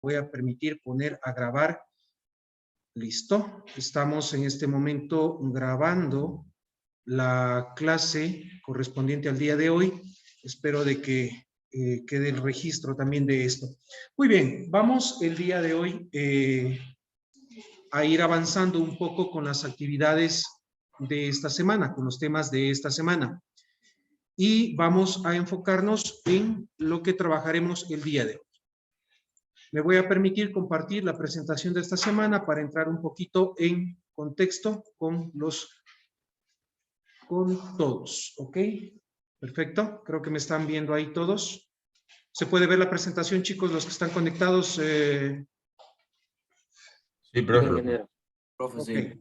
Voy a permitir poner a grabar. Listo. Estamos en este momento grabando la clase correspondiente al día de hoy. Espero de que quede el registro también de esto. Muy bien, vamos el día de hoy a ir avanzando un poco con las actividades de esta semana, con los temas de esta semana. Y vamos a enfocarnos en lo que trabajaremos el día de hoy. Me voy a permitir compartir la presentación de esta semana para entrar un poquito en contexto con todos, ¿ok? Perfecto, creo que me están viendo ahí todos. ¿Se puede ver la presentación, chicos, los que están conectados? Sí, profe. Profe, Okay. sí.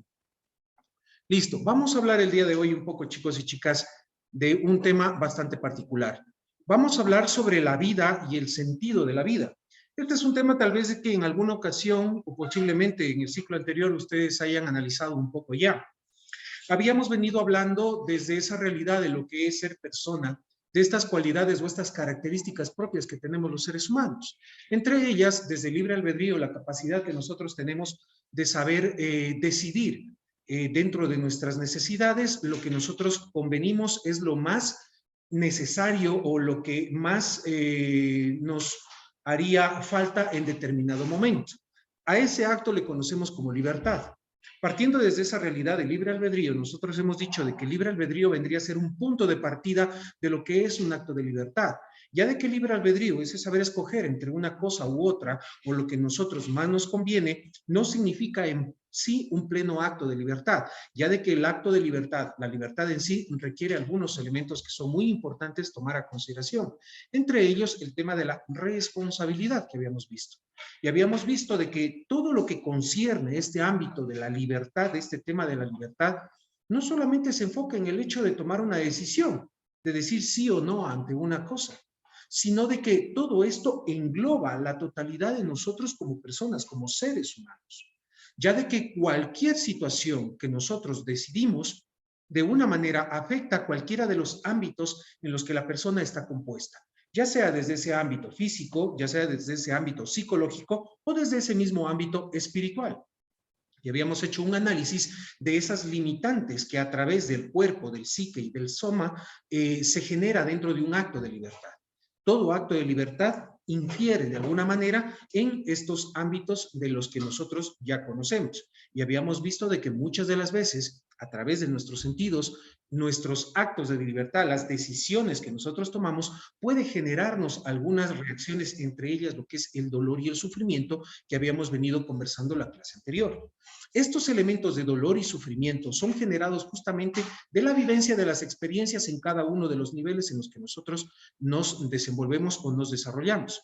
Listo, vamos a hablar el día de hoy un poco, chicos y chicas, de un tema bastante particular. Vamos a hablar sobre la vida y el sentido de la vida. Este es un tema tal vez que en alguna ocasión o posiblemente en el ciclo anterior ustedes hayan analizado un poco ya. Habíamos venido hablando desde esa realidad de lo que es ser persona, de estas cualidades o estas características propias que tenemos los seres humanos. Entre ellas, desde el libre albedrío, la capacidad que nosotros tenemos de saber decidir dentro de nuestras necesidades, lo que nosotros convenimos es lo más necesario o lo que más nos haría falta en determinado momento. A ese acto le conocemos como libertad. Partiendo desde esa realidad de libre albedrío, nosotros hemos dicho de que libre albedrío vendría a ser un punto de partida de lo que es un acto de libertad. Ya de que libre albedrío es saber escoger entre una cosa u otra o lo que a nosotros más nos conviene, no significa en sí un pleno acto de libertad. Ya de que el acto de libertad, la libertad en sí, requiere algunos elementos que son muy importantes tomar a consideración. Entre ellos, el tema de la responsabilidad que habíamos visto. Y habíamos visto de que todo lo que concierne este ámbito de la libertad, este tema de la libertad, no solamente se enfoca en el hecho de tomar una decisión, de decir sí o no ante una cosa, sino de que todo esto engloba la totalidad de nosotros como personas, como seres humanos. Ya de que cualquier situación que nosotros decidimos, de una manera afecta a cualquiera de los ámbitos en los que la persona está compuesta, ya sea desde ese ámbito físico, ya sea desde ese ámbito psicológico o desde ese mismo ámbito espiritual. Y habíamos hecho un análisis de esas limitantes que a través del cuerpo, del psique y del soma se genera dentro de un acto de libertad. Todo acto de libertad infiere de alguna manera en estos ámbitos de los que nosotros ya conocemos. Y habíamos visto de que muchas de las veces, a través de nuestros sentidos, nuestros actos de libertad, las decisiones que nosotros tomamos, puede generarnos algunas reacciones, entre ellas lo que es el dolor y el sufrimiento que habíamos venido conversando en la clase anterior. Estos elementos de dolor y sufrimiento son generados justamente de la vivencia de las experiencias en cada uno de los niveles en los que nosotros nos desenvolvemos o nos desarrollamos.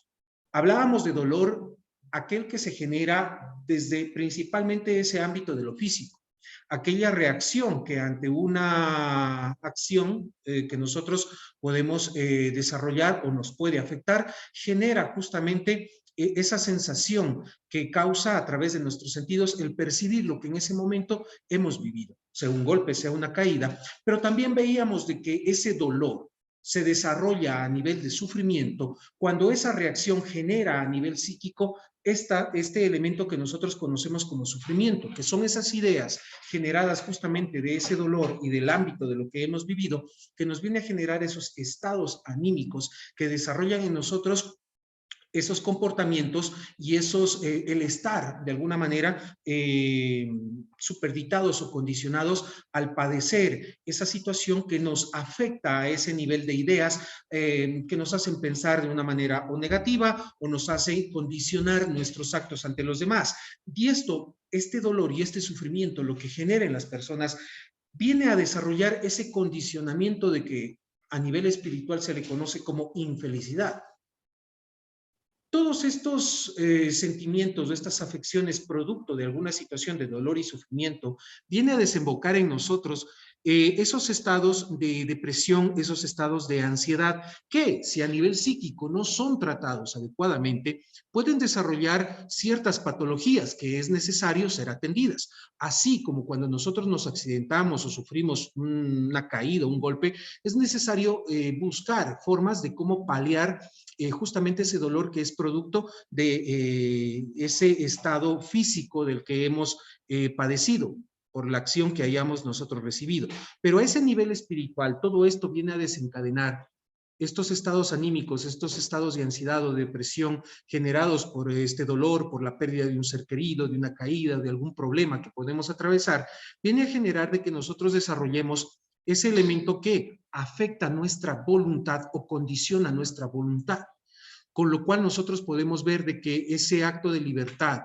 Hablábamos de dolor, aquel que se genera desde principalmente ese ámbito de lo físico, aquella reacción que ante una acción que nosotros podemos desarrollar o nos puede afectar, genera justamente esa sensación que causa a través de nuestros sentidos el percibir lo que en ese momento hemos vivido, sea un golpe, sea una caída, pero también veíamos de que ese dolor se desarrolla a nivel de sufrimiento cuando esa reacción genera a nivel psíquico este elemento que nosotros conocemos como sufrimiento, que son esas ideas generadas justamente de ese dolor y del ámbito de lo que hemos vivido, que nos viene a generar esos estados anímicos que desarrollan en nosotros esos comportamientos y el estar de alguna manera superditados o condicionados al padecer esa situación que nos afecta a ese nivel de ideas que nos hacen pensar de una manera o negativa o nos hacen condicionar nuestros actos ante los demás. Y este dolor y este sufrimiento, lo que genera en las personas, viene a desarrollar ese condicionamiento de que a nivel espiritual se le conoce como infelicidad. Todos estos sentimientos, estas afecciones producto de alguna situación de dolor y sufrimiento, viene a desembocar en nosotros esos estados de depresión, esos estados de ansiedad, que si a nivel psíquico no son tratados adecuadamente, pueden desarrollar ciertas patologías que es necesario ser atendidas. Así como cuando nosotros nos accidentamos o sufrimos una caída, un golpe, es necesario buscar formas de cómo paliar justamente ese dolor que es producto de ese estado físico del que hemos padecido por la acción que hayamos nosotros recibido. Pero a ese nivel espiritual, todo esto viene a desencadenar estos estados anímicos, estos estados de ansiedad o depresión generados por este dolor, por la pérdida de un ser querido, de una caída, de algún problema que podemos atravesar, viene a generar de que nosotros desarrollemos ese elemento que afecta nuestra voluntad o condiciona nuestra voluntad, con lo cual nosotros podemos ver de que ese acto de libertad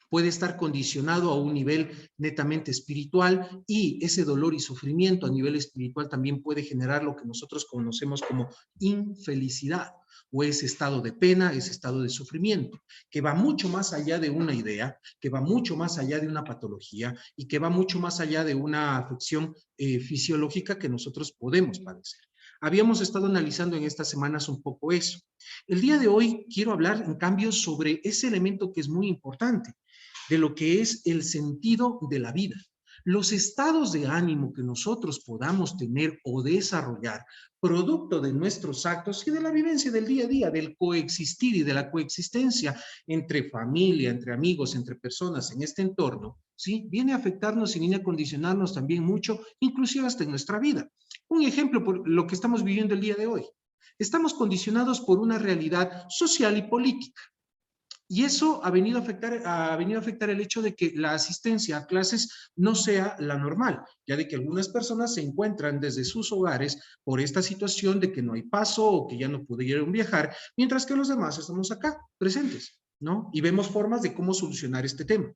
puede estar condicionado a un nivel netamente espiritual, y ese dolor y sufrimiento a nivel espiritual también puede generar lo que nosotros conocemos como infelicidad, o ese estado de pena, ese estado de sufrimiento, que va mucho más allá de una idea, que va mucho más allá de una patología y que va mucho más allá de una afección fisiológica que nosotros podemos padecer. Habíamos estado analizando en estas semanas un poco eso. El día de hoy quiero hablar, en cambio, sobre ese elemento que es muy importante, de lo que es el sentido de la vida. Los estados de ánimo que nosotros podamos tener o desarrollar, producto de nuestros actos y de la vivencia del día a día, del coexistir y de la coexistencia entre familia, entre amigos, entre personas en este entorno, ¿sí? Viene a afectarnos y viene a condicionarnos también mucho, inclusive hasta en nuestra vida. Un ejemplo por lo que estamos viviendo el día de hoy. Estamos condicionados por una realidad social y política. Y eso ha venido a afectar el hecho de que la asistencia a clases no sea la normal, ya de que algunas personas se encuentran desde sus hogares por esta situación de que no hay paso o que ya no pudieron viajar, mientras que los demás estamos acá, presentes, ¿no? Y vemos formas de cómo solucionar este tema.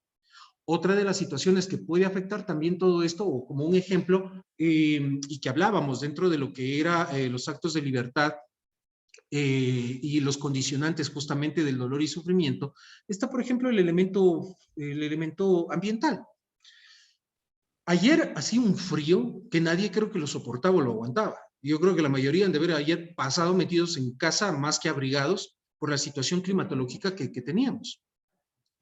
Otra de las situaciones que puede afectar también todo esto, o como un ejemplo, y que hablábamos dentro de lo que era los actos de libertad, y los condicionantes justamente del dolor y sufrimiento, está, por ejemplo, el elemento ambiental. Ayer hacía un frío que nadie creo que lo soportaba o lo aguantaba. Yo creo que la mayoría han de haber ayer pasado metidos en casa más que abrigados por la situación climatológica que teníamos.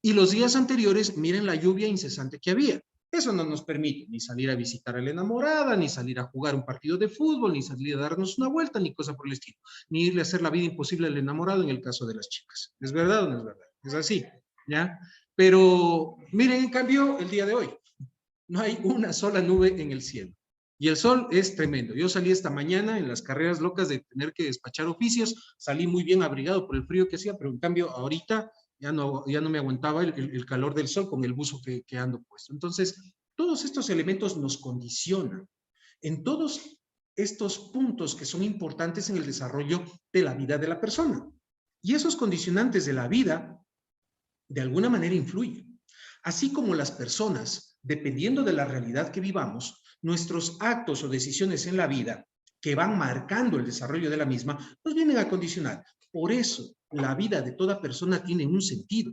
Y los días anteriores, miren la lluvia incesante que había. Eso no nos permite ni salir a visitar a la enamorada, ni salir a jugar un partido de fútbol, ni salir a darnos una vuelta, ni cosa por el estilo. Ni irle a hacer la vida imposible al enamorado en el caso de las chicas. ¿Es verdad o no es verdad? Es así, ¿ya? Pero miren, en cambio, el día de hoy, no hay una sola nube en el cielo. Y el sol es tremendo. Yo salí esta mañana en las carreras locas de tener que despachar oficios, salí muy bien abrigado por el frío que hacía, pero en cambio ahorita ya no me aguantaba el calor del sol con el buzo que ando puesto. Entonces, todos estos elementos nos condicionan en todos estos puntos que son importantes en el desarrollo de la vida de la persona. Y esos condicionantes de la vida, de alguna manera, influyen. Así como las personas, dependiendo de la realidad que vivamos, nuestros actos o decisiones en la vida que van marcando el desarrollo de la misma, nos vienen a condicionar. Por eso, la vida de toda persona tiene un sentido.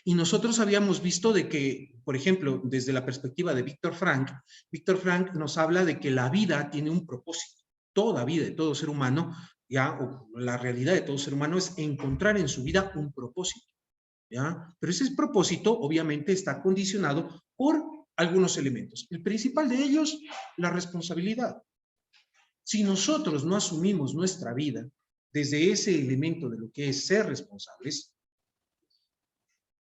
Y nosotros habíamos visto de que, por ejemplo, desde la perspectiva de Víctor Frank nos habla de que la vida tiene un propósito. Toda vida de todo ser humano, ya, o la realidad de todo ser humano es encontrar en su vida un propósito. ¿Ya? Pero ese propósito obviamente está condicionado por algunos elementos. El principal de ellos, la responsabilidad. Si nosotros no asumimos nuestra vida desde ese elemento de lo que es ser responsables,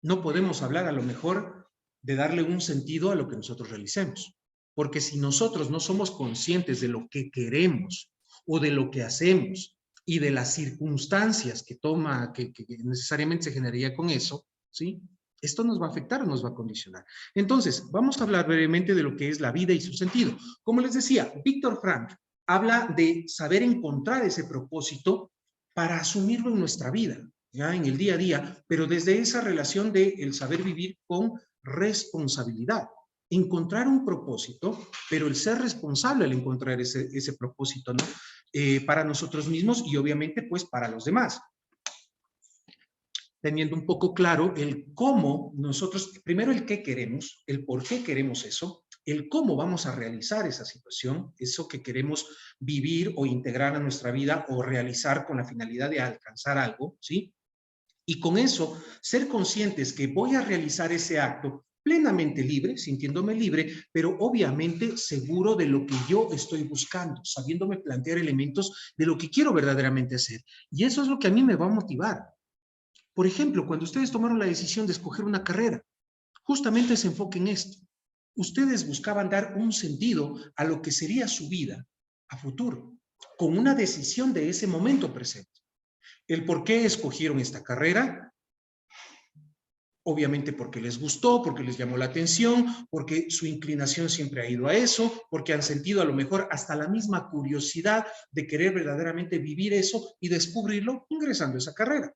no podemos hablar a lo mejor de darle un sentido a lo que nosotros realicemos. Porque si nosotros no somos conscientes de lo que queremos o de lo que hacemos y de las circunstancias que necesariamente se generaría con eso, ¿sí? Esto nos va a afectar, nos va a condicionar. Entonces, vamos a hablar brevemente de lo que es la vida y su sentido. Como les decía, Víctor Frank habla de saber encontrar ese propósito para asumirlo en nuestra vida, ya en el día a día, pero desde esa relación de el saber vivir con responsabilidad. Encontrar un propósito, pero el ser responsable al encontrar ese propósito, ¿no? Para nosotros mismos y obviamente pues para los demás. Teniendo un poco claro el cómo nosotros, primero el qué queremos, el por qué queremos eso, el cómo vamos a realizar esa situación, eso que queremos vivir o integrar a nuestra vida o realizar con la finalidad de alcanzar algo, ¿sí? Y con eso, ser conscientes que voy a realizar ese acto plenamente libre, sintiéndome libre, pero obviamente seguro de lo que yo estoy buscando, sabiéndome plantear elementos de lo que quiero verdaderamente hacer. Y eso es lo que a mí me va a motivar. Por ejemplo, cuando ustedes tomaron la decisión de escoger una carrera, justamente se enfoque en esto. Ustedes buscaban dar un sentido a lo que sería su vida a futuro, con una decisión de ese momento presente. El por qué escogieron esta carrera, obviamente porque les gustó, porque les llamó la atención, porque su inclinación siempre ha ido a eso, porque han sentido a lo mejor hasta la misma curiosidad de querer verdaderamente vivir eso y descubrirlo ingresando a esa carrera.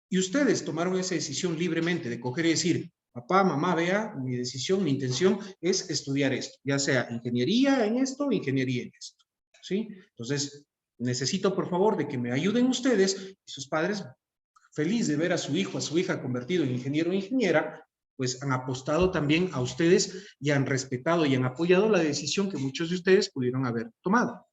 Y ustedes tomaron esa decisión libremente de coger y decir, papá, mamá, vea, mi decisión, mi intención es estudiar esto, ya sea ingeniería en esto o ingeniería en esto, ¿sí? Entonces, necesito por favor de que me ayuden ustedes y sus padres, feliz de ver a su hijo, a su hija convertido en ingeniero o ingeniera, pues han apostado también a ustedes y han respetado y han apoyado la decisión que muchos de ustedes pudieron haber tomado.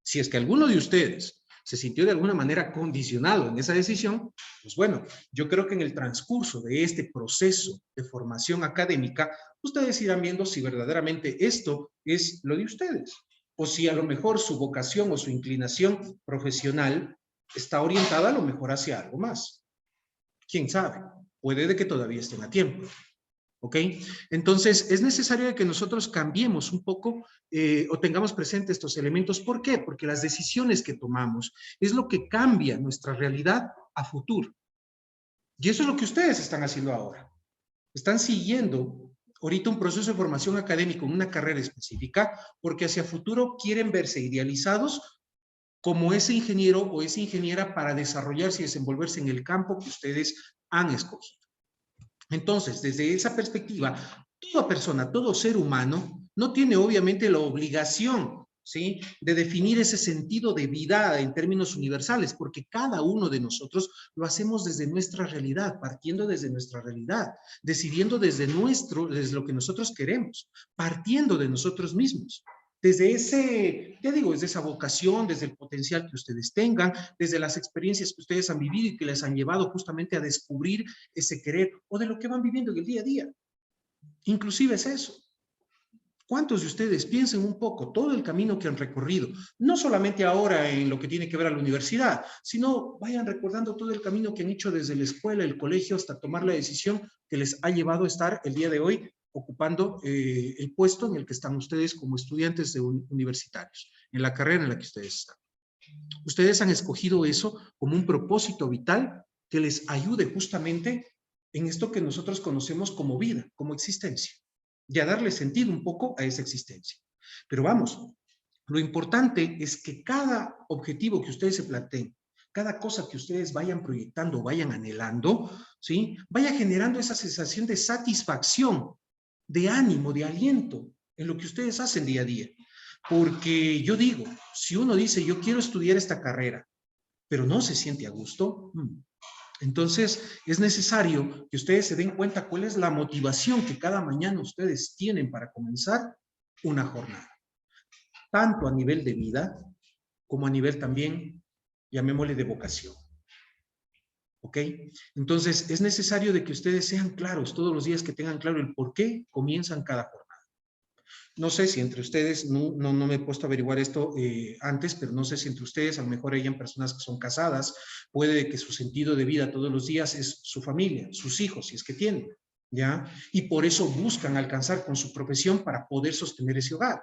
Si es que alguno de ustedes se sintió de alguna manera condicionado en esa decisión, pues bueno, yo creo que en el transcurso de este proceso de formación académica, ustedes irán viendo si verdaderamente esto es lo de ustedes, o si a lo mejor su vocación o su inclinación profesional está orientada a lo mejor hacia algo más. ¿Quién sabe? Puede de que todavía estén a tiempo. ¿Ok? Entonces, es necesario que nosotros cambiemos un poco o tengamos presentes estos elementos. ¿Por qué? Porque las decisiones que tomamos es lo que cambia nuestra realidad a futuro. Y eso es lo que ustedes están haciendo ahora. Están siguiendo ahorita un proceso de formación académica en una carrera específica porque hacia futuro quieren verse idealizados como ese ingeniero o esa ingeniera para desarrollarse y desenvolverse en el campo que ustedes han escogido. Entonces, desde esa perspectiva, toda persona, todo ser humano, no tiene obviamente la obligación, ¿sí?, de definir ese sentido de vida en términos universales, porque cada uno de nosotros lo hacemos desde nuestra realidad, partiendo desde nuestra realidad, decidiendo desde lo que nosotros queremos, partiendo de nosotros mismos. Desde ese, ya digo, desde esa vocación, desde el potencial que ustedes tengan, desde las experiencias que ustedes han vivido y que les han llevado justamente a descubrir ese querer o de lo que van viviendo en el día a día. Inclusive es eso. ¿Cuántos de ustedes piensen un poco todo el camino que han recorrido? No solamente ahora en lo que tiene que ver a la universidad, sino vayan recordando todo el camino que han hecho desde la escuela, el colegio, hasta tomar la decisión que les ha llevado a estar el día de hoy ocupando el puesto en el que están ustedes como estudiantes universitarios, en la carrera en la que ustedes están. Ustedes han escogido eso como un propósito vital que les ayude justamente en esto que nosotros conocemos como vida, como existencia, y a darle sentido un poco a esa existencia. Pero vamos, lo importante es que cada objetivo que ustedes se planteen, cada cosa que ustedes vayan proyectando, vayan anhelando, ¿sí?, vaya generando esa sensación de satisfacción, de ánimo, de aliento en lo que ustedes hacen día a día. Porque yo digo, si uno dice, yo quiero estudiar esta carrera, pero no se siente a gusto, entonces es necesario que ustedes se den cuenta cuál es la motivación que cada mañana ustedes tienen para comenzar una jornada. Tanto a nivel de vida, como a nivel también, llamémosle, de vocación. ¿Ok? Entonces es necesario de que ustedes sean claros todos los días, que tengan claro el por qué comienzan cada jornada. No sé si entre ustedes, no me he puesto a averiguar esto antes, pero no sé si entre ustedes, a lo mejor hayan personas que son casadas, puede que su sentido de vida todos los días es su familia, sus hijos, si es que tienen, ¿ya? Y por eso buscan alcanzar con su profesión para poder sostener ese hogar.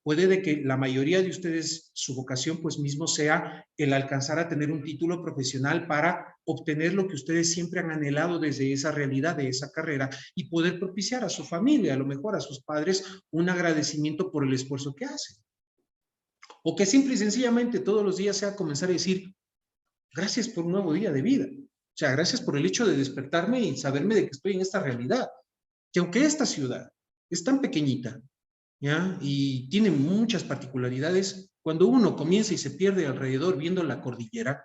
Puede de que la mayoría de ustedes, su vocación pues mismo sea el alcanzar a tener un título profesional para obtener lo que ustedes siempre han anhelado desde esa realidad, de esa carrera, y poder propiciar a su familia, a lo mejor a sus padres, un agradecimiento por el esfuerzo que hacen. O que simple y sencillamente todos los días sea comenzar a decir, gracias por un nuevo día de vida. O sea, gracias por el hecho de despertarme y saberme de que estoy en esta realidad. Que aunque esta ciudad es tan pequeñita, ¿ya?, y tiene muchas particularidades, cuando uno comienza y se pierde alrededor viendo la cordillera,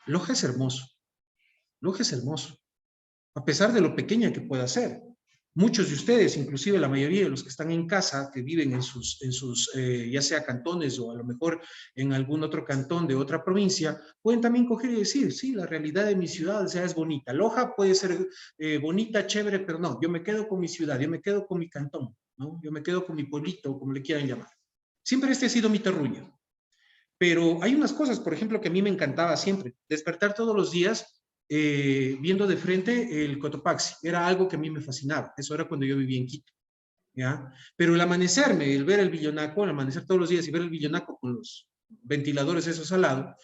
Loja es hermoso. Loja es hermoso, a pesar de lo pequeña que pueda ser. Muchos de ustedes, inclusive la mayoría de los que están en casa, que viven en sus ya sea cantones o a lo mejor en algún otro cantón de otra provincia, pueden también coger y decir, sí, la realidad de mi ciudad, o sea, es bonita. Loja puede ser bonita, chévere, pero no, yo me quedo con mi ciudad, yo me quedo con mi cantón, ¿no? Yo me quedo con mi pueblito, como le quieran llamar. Siempre este ha sido mi terruño. Pero hay unas cosas, por ejemplo, que a mí me encantaba siempre. Despertar todos los días viendo de frente el Cotopaxi. Era algo que a mí me fascinaba. Eso era cuando yo vivía en Quito. ¿Ya? Pero el amanecerme, el ver el Villonaco, el amanecer todos los días y ver el Villonaco con los ventiladores esos al lado,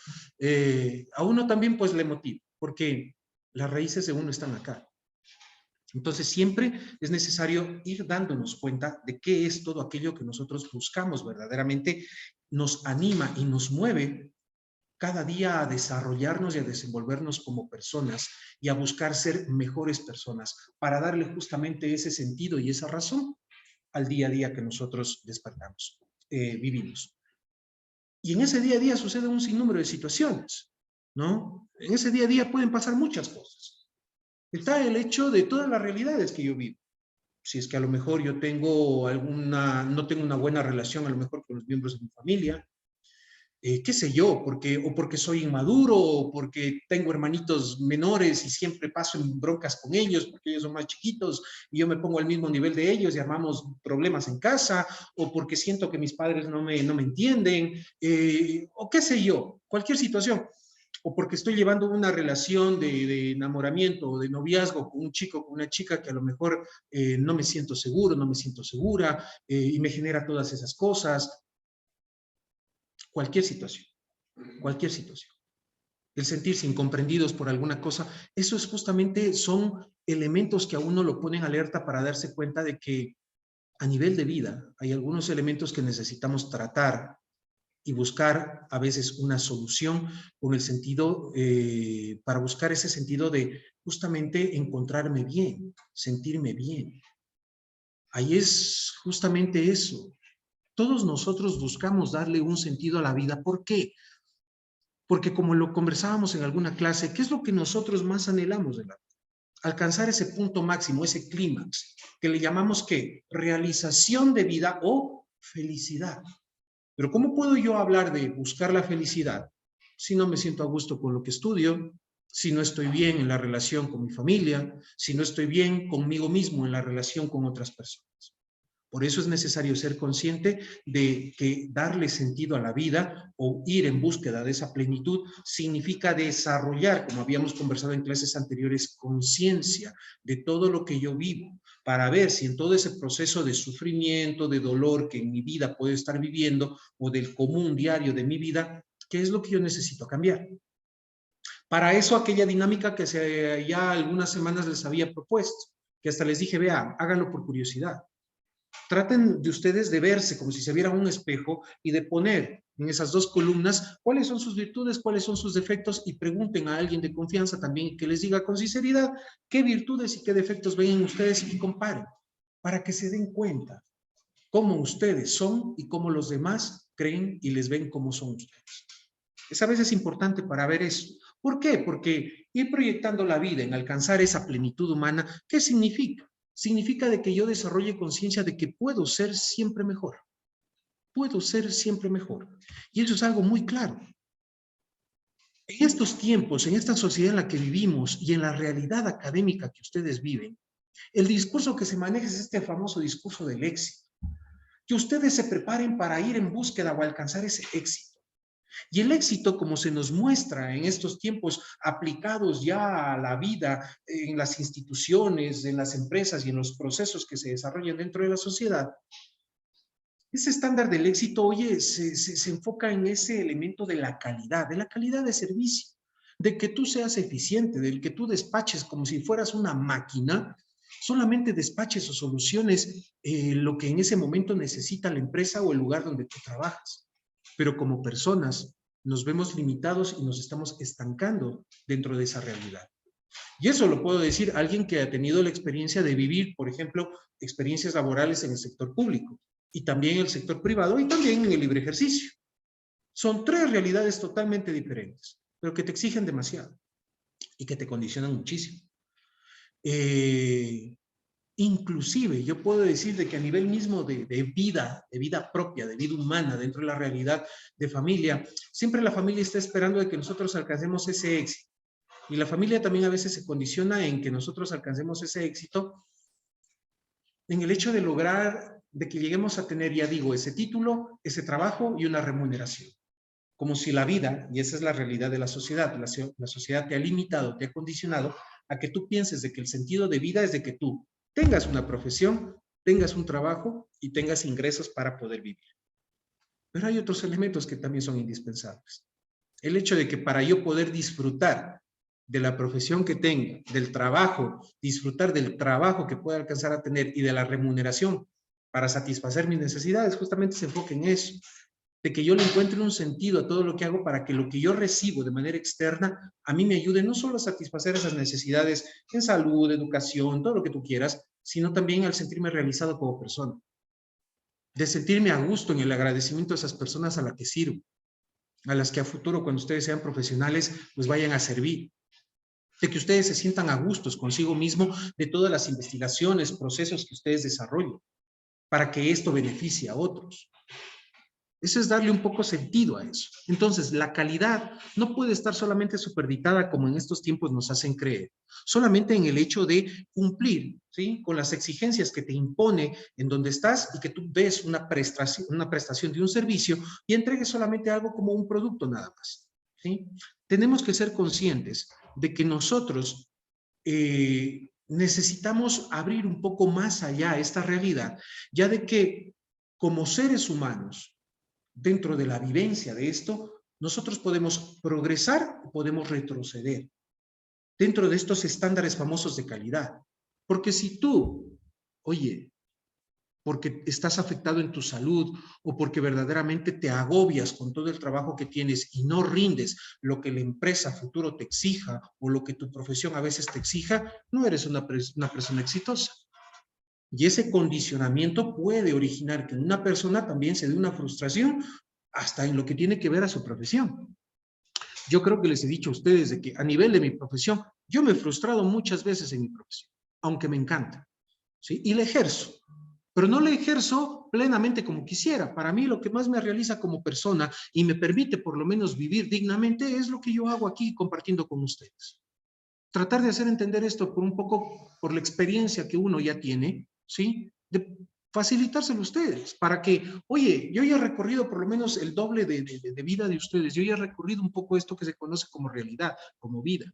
a uno también pues le motiva, porque las raíces de uno están acá. Entonces siempre es necesario ir dándonos cuenta de qué es todo aquello que nosotros buscamos verdaderamente, nos anima y nos mueve cada día a desarrollarnos y a desenvolvernos como personas y a buscar ser mejores personas para darle justamente ese sentido y esa razón al día a día que nosotros despertamos, vivimos. Y en ese día a día sucede un sinnúmero de situaciones, ¿no? En ese día a día pueden pasar muchas cosas. Está el hecho de todas las realidades que yo vivo. Si es que a lo mejor yo tengo no tengo una buena relación a lo mejor con los miembros de mi familia, qué sé yo, o porque soy inmaduro, o porque tengo hermanitos menores y siempre paso en broncas con ellos, porque ellos son más chiquitos y yo me pongo al mismo nivel de ellos y armamos problemas en casa, o porque siento que mis padres no me entienden, o qué sé yo, cualquier situación. O porque estoy llevando una relación de enamoramiento o de noviazgo con un chico, con una chica que a lo mejor no me siento seguro, no me siento segura, y me genera todas esas cosas. Cualquier situación, cualquier situación. El sentirse incomprendidos por alguna cosa, eso es justamente, son elementos que a uno lo ponen alerta para darse cuenta de que a nivel de vida hay algunos elementos que necesitamos tratar y buscar a veces una solución con el sentido, para buscar ese sentido de justamente encontrarme bien, sentirme bien. Ahí es justamente eso. Todos nosotros buscamos darle un sentido a la vida. ¿Por qué? Porque como lo conversábamos en alguna clase, ¿qué es lo que nosotros más anhelamos de la vida? Alcanzar ese punto máximo, ese clímax, que le llamamos ¿qué? Realización de vida o felicidad. Pero ¿cómo puedo yo hablar de buscar la felicidad si no me siento a gusto con lo que estudio, si no estoy bien en la relación con mi familia, si no estoy bien conmigo mismo en la relación con otras personas? Por eso es necesario ser consciente de que darle sentido a la vida o ir en búsqueda de esa plenitud significa desarrollar, como habíamos conversado en clases anteriores, conciencia de todo lo que yo vivo, para ver si en todo ese proceso de sufrimiento, de dolor que en mi vida puedo estar viviendo o del común diario de mi vida, ¿qué es lo que yo necesito cambiar? Para eso aquella dinámica que ya algunas semanas les había propuesto, que hasta les dije, vean, háganlo por curiosidad. Traten de ustedes de verse como si se vieran un espejo y de poner en esas dos columnas cuáles son sus virtudes, cuáles son sus defectos y pregunten a alguien de confianza también que les diga con sinceridad qué virtudes y qué defectos ven en ustedes y comparen para que se den cuenta cómo ustedes son y cómo los demás creen y les ven como son ustedes. Es a veces importante para ver eso. ¿Por qué? Porque ir proyectando la vida en alcanzar esa plenitud humana, ¿qué significa? Significa de que yo desarrolle conciencia de que puedo ser siempre mejor. Puedo ser siempre mejor. Y eso es algo muy claro. En estos tiempos, en esta sociedad en la que vivimos y en la realidad académica que ustedes viven, el discurso que se maneja es este famoso discurso del éxito. Que ustedes se preparen para ir en búsqueda o alcanzar ese éxito. Y el éxito, como se nos muestra en estos tiempos aplicados ya a la vida, en las instituciones, en las empresas y en los procesos que se desarrollan dentro de la sociedad, ese estándar del éxito, oye, se enfoca en ese elemento de la calidad de servicio, de que tú seas eficiente, del que tú despaches como si fueras una máquina, solamente despaches o soluciones lo que en ese momento necesita la empresa o el lugar donde tú trabajas. Pero como personas nos vemos limitados y nos estamos estancando dentro de esa realidad. Y eso lo puedo decir alguien que ha tenido la experiencia de vivir, por ejemplo, experiencias laborales en el sector público y también en el sector privado y también en el libre ejercicio. Son tres realidades totalmente diferentes, pero que te exigen demasiado y que te condicionan muchísimo. Inclusive, yo puedo decir de que a nivel mismo de vida propia, de vida humana, dentro de la realidad de familia, siempre la familia está esperando de que nosotros alcancemos ese éxito. Y la familia también a veces se condiciona en que nosotros alcancemos ese éxito en el hecho de lograr, de que lleguemos a tener, ya digo, ese título, ese trabajo y una remuneración. Como si la vida, y esa es la realidad de la sociedad, la sociedad te ha limitado, te ha condicionado a que tú pienses de que el sentido de vida es de que tú tengas una profesión, tengas un trabajo y tengas ingresos para poder vivir. Pero hay otros elementos que también son indispensables. El hecho de que para yo poder disfrutar de la profesión que tenga, del trabajo, disfrutar del trabajo que pueda alcanzar a tener y de la remuneración para satisfacer mis necesidades, justamente se enfoca en eso, de que yo le encuentre un sentido a todo lo que hago para que lo que yo recibo de manera externa a mí me ayude no solo a satisfacer esas necesidades en salud, educación, todo lo que tú quieras, sino también al sentirme realizado como persona, de sentirme a gusto en el agradecimiento a esas personas a las que sirvo, a las que a futuro, cuando ustedes sean profesionales, pues vayan a servir, de que ustedes se sientan a gustos consigo mismo de todas las investigaciones, procesos que ustedes desarrollen, para que esto beneficie a otros. Eso es darle un poco sentido a eso. Entonces, la calidad no puede estar solamente supeditada como en estos tiempos nos hacen creer, solamente en el hecho de cumplir, ¿sí?, con las exigencias que te impone en donde estás y que tú des una prestación de un servicio y entregues solamente algo como un producto nada más, ¿sí? Tenemos que ser conscientes de que nosotros necesitamos abrir un poco más allá esta realidad, ya de que como seres humanos, dentro de la vivencia de esto, nosotros podemos progresar o podemos retroceder dentro de estos estándares famosos de calidad. Porque si tú, oye, porque estás afectado en tu salud o porque verdaderamente te agobias con todo el trabajo que tienes y no rindes lo que la empresa futuro te exija o lo que tu profesión a veces te exija, no eres una persona exitosa. Y ese condicionamiento puede originar que en una persona también se dé una frustración hasta en lo que tiene que ver a su profesión. Yo creo que les he dicho a ustedes de que a nivel de mi profesión, yo me he frustrado muchas veces en mi profesión, aunque me encanta, ¿sí? Y la ejerzo, pero no la ejerzo plenamente como quisiera. Para mí lo que más me realiza como persona y me permite por lo menos vivir dignamente es lo que yo hago aquí compartiendo con ustedes. Tratar de hacer entender esto por un poco, por la experiencia que uno ya tiene, ¿sí? De facilitárselo a ustedes, para que, oye, yo ya he recorrido por lo menos el doble de vida de ustedes, yo ya he recorrido un poco esto que se conoce como realidad, como vida,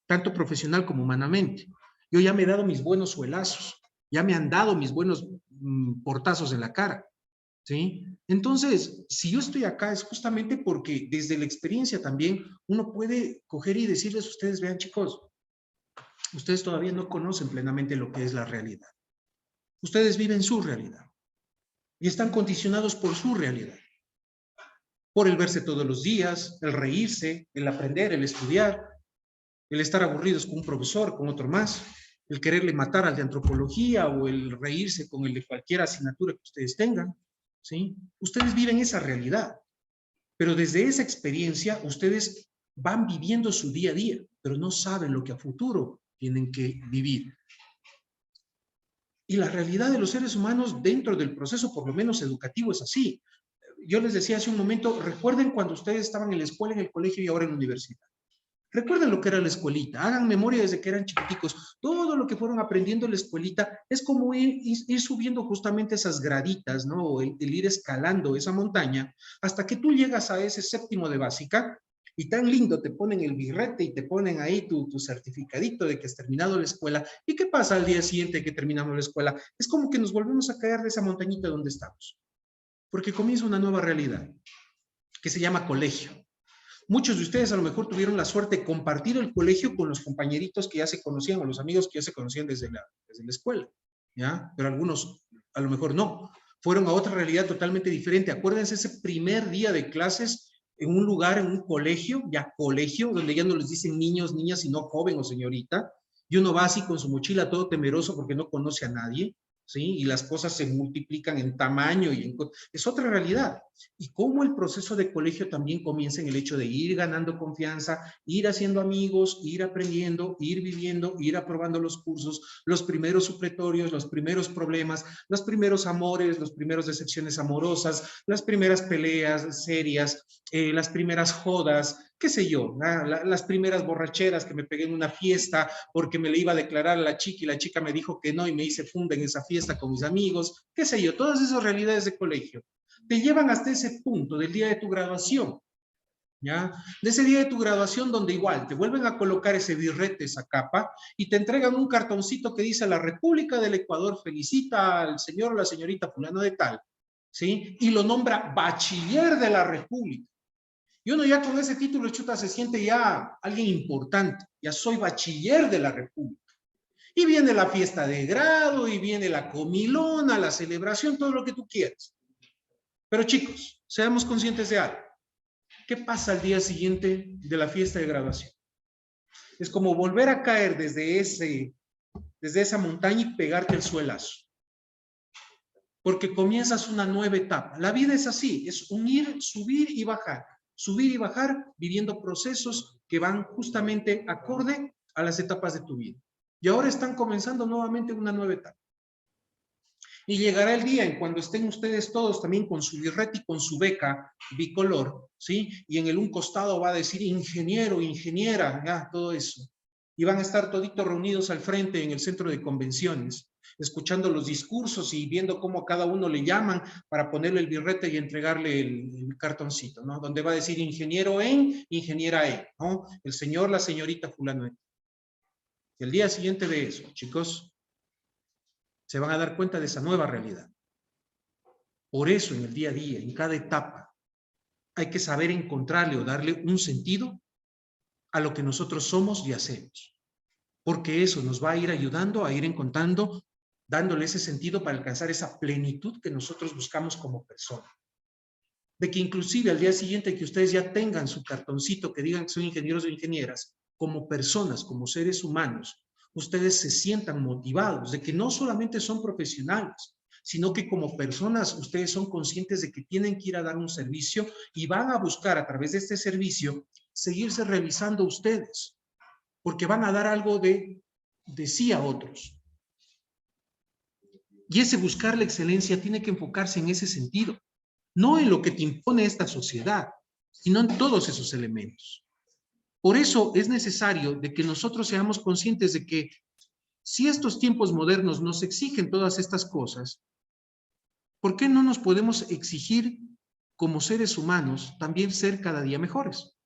tanto profesional como humanamente. Yo ya me he dado mis buenos suelazos, ya me han dado mis buenos portazos en la cara, ¿sí? Entonces, si yo estoy acá es justamente porque desde la experiencia también uno puede coger y decirles a ustedes, vean chicos, ustedes todavía no conocen plenamente lo que es la realidad. Ustedes viven su realidad y están condicionados por su realidad, por el verse todos los días, el reírse, el aprender, el estudiar, el estar aburridos con un profesor, con otro más, el quererle matar al de antropología o el reírse con el de cualquier asignatura que ustedes tengan, ¿sí? Ustedes viven esa realidad, pero desde esa experiencia ustedes van viviendo su día a día, pero no saben lo que a futuro tienen que vivir. Y la realidad de los seres humanos dentro del proceso, por lo menos educativo, es así. Yo les decía hace un momento, recuerden cuando ustedes estaban en la escuela, en el colegio y ahora en la universidad. Recuerden lo que era la escuelita, hagan memoria desde que eran chiquiticos. Todo lo que fueron aprendiendo en la escuelita es como ir subiendo justamente esas graditas, ¿no? O el ir escalando esa montaña hasta que tú llegas a ese séptimo de básica y tan lindo te ponen el birrete y te ponen ahí tu certificadito de que has terminado la escuela. ¿Y qué pasa al día siguiente que terminamos la escuela? Es como que nos volvemos a caer de esa montañita donde estamos, porque comienza una nueva realidad que se llama colegio. Muchos de ustedes a lo mejor tuvieron la suerte de compartir el colegio con los compañeritos que ya se conocían o los amigos que ya se conocían desde la escuela, ¿ya? Pero algunos a lo mejor no. Fueron a otra realidad totalmente diferente. Acuérdense ese primer día de clases en un lugar, en un colegio, ya colegio, donde ya no les dicen niños, niñas, sino joven o señorita, y uno va así con su mochila todo temeroso porque no conoce a nadie, ¿sí? Y las cosas se multiplican en tamaño y es otra realidad. y cómo el proceso de colegio también comienza en el hecho de ir ganando confianza, ir haciendo amigos, ir aprendiendo, ir viviendo, ir aprobando los cursos, los primeros supletorios, los primeros problemas, los primeros amores, las primeras decepciones amorosas, las primeras peleas serias, las primeras jodas, qué sé yo, las primeras borracheras que me pegué en una fiesta porque me le iba a declarar a la chica y la chica me dijo que no y me hice funda en esa fiesta con mis amigos, qué sé yo, todas esas realidades de colegio te llevan hasta ese punto del día de tu graduación, ¿ya? De ese día de tu graduación donde igual te vuelven a colocar ese birrete, esa capa, y te entregan un cartoncito que dice la República del Ecuador felicita al señor o la señorita fulano de tal, ¿sí? Y lo nombra bachiller de la República. Y uno ya con ese título, chuta, se siente ya alguien importante, ya soy bachiller de la República. Y viene la fiesta de grado, y viene la comilona, la celebración, todo lo que tú quieras. Pero chicos, seamos conscientes de algo. ¿Qué pasa al día siguiente de la fiesta de graduación? Es como volver a caer desde esa montaña y pegarte el suelazo. Porque comienzas una nueva etapa. La vida es así, es unir, subir y bajar, viviendo procesos que van justamente acorde a las etapas de tu vida. Y ahora están comenzando nuevamente una nueva etapa. Y llegará el día en cuando estén ustedes todos también con su birrete y con su beca bicolor, ¿sí? Y en el un costado va a decir ingeniero, ingeniera, ya, todo eso. Y van a estar toditos reunidos al frente en el centro de convenciones, escuchando los discursos y viendo cómo a cada uno le llaman para ponerle el birrete y entregarle el cartoncito, ¿no? Donde va a decir ingeniero en, ingeniera en, ¿no? El señor, la señorita fulano. Y el día siguiente de eso, chicos, se van a dar cuenta de esa nueva realidad. Por eso, en el día a día, en cada etapa, hay que saber encontrarle o darle un sentido a lo que nosotros somos y hacemos. Porque eso nos va a ir ayudando a ir encontrando, dándole ese sentido para alcanzar esa plenitud que nosotros buscamos como persona. De que inclusive al día siguiente que ustedes ya tengan su cartoncito que digan que son ingenieros o ingenieras, como personas, como seres humanos, ustedes se sientan motivados de que no solamente son profesionales, sino que como personas ustedes son conscientes de que tienen que ir a dar un servicio y van a buscar a través de este servicio seguirse realizando ustedes, porque van a dar algo de sí a otros. Y ese buscar la excelencia tiene que enfocarse en ese sentido, no en lo que te impone esta sociedad, sino en todos esos elementos. Por eso es necesario de que nosotros seamos conscientes de que si estos tiempos modernos nos exigen todas estas cosas, ¿por qué no nos podemos exigir como seres humanos también ser cada día mejores?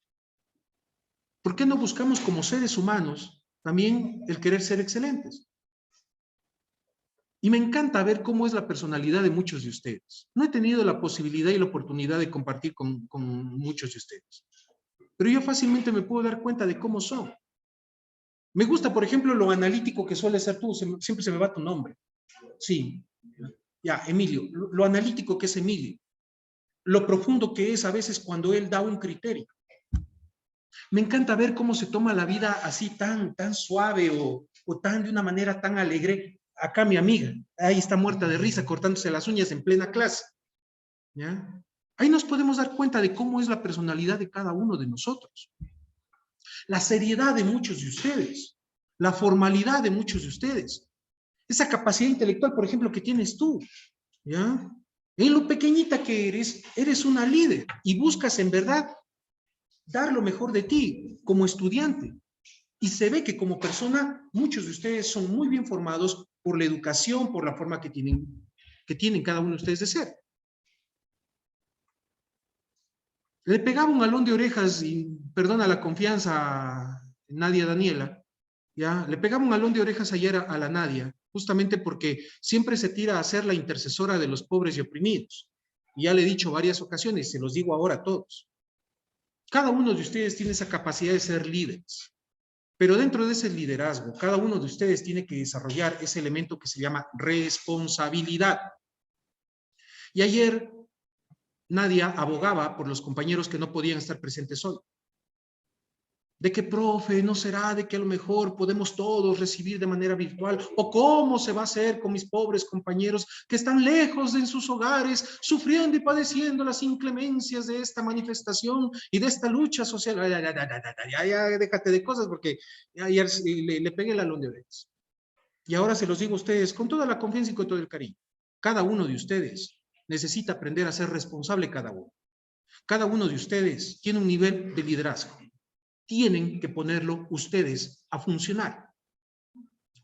¿Por qué no buscamos como seres humanos también el querer ser excelentes? Y me encanta ver cómo es la personalidad de muchos de ustedes. No he tenido la posibilidad y la oportunidad de compartir con muchos de ustedes, pero yo fácilmente me puedo dar cuenta de cómo son. Me gusta, por ejemplo, lo analítico que suele ser tú, siempre se me va tu nombre. Sí, ya, Emilio, lo analítico que es Emilio, lo profundo que es a veces cuando él da un criterio. Me encanta ver cómo se toma la vida así tan suave o tan de una manera tan alegre. Acá mi amiga, ahí está muerta de risa, cortándose las uñas en plena clase. ¿Ya? Ahí nos podemos dar cuenta de cómo es la personalidad de cada uno de nosotros. La seriedad de muchos de ustedes, la formalidad de muchos de ustedes, esa capacidad intelectual, por ejemplo, que tienes tú, ¿ya? En lo pequeñita que eres una líder y buscas en verdad dar lo mejor de ti como estudiante. Y se ve que como persona, muchos de ustedes son muy bien formados por la educación, por la forma que tienen cada uno de ustedes de ser. Le pegaba un alón de orejas, y perdona la confianza a Nadia Daniela, ¿ya? Le pegaba un alón de orejas ayer a la Nadia, justamente porque siempre se tira a ser la intercesora de los pobres y oprimidos. Y ya le he dicho varias ocasiones, se los digo ahora a todos. Cada uno de ustedes tiene esa capacidad de ser líderes, pero dentro de ese liderazgo, cada uno de ustedes tiene que desarrollar ese elemento que se llama responsabilidad. Y ayer Nadia abogaba por los compañeros que no podían estar presentes hoy. de que, profe, ¿no será de que a lo mejor podemos todos recibir de manera virtual? ¿O cómo se va a hacer con mis pobres compañeros que están lejos de sus hogares, sufriendo y padeciendo las inclemencias de esta manifestación y de esta lucha social? Ya, déjate de cosas porque ya le pegué el alón de orejas. Y ahora se los digo a ustedes con toda la confianza y con todo el cariño. Cada uno de ustedes necesita aprender a ser responsable cada uno. Cada uno de ustedes tiene un nivel de liderazgo. Tienen que ponerlo ustedes a funcionar.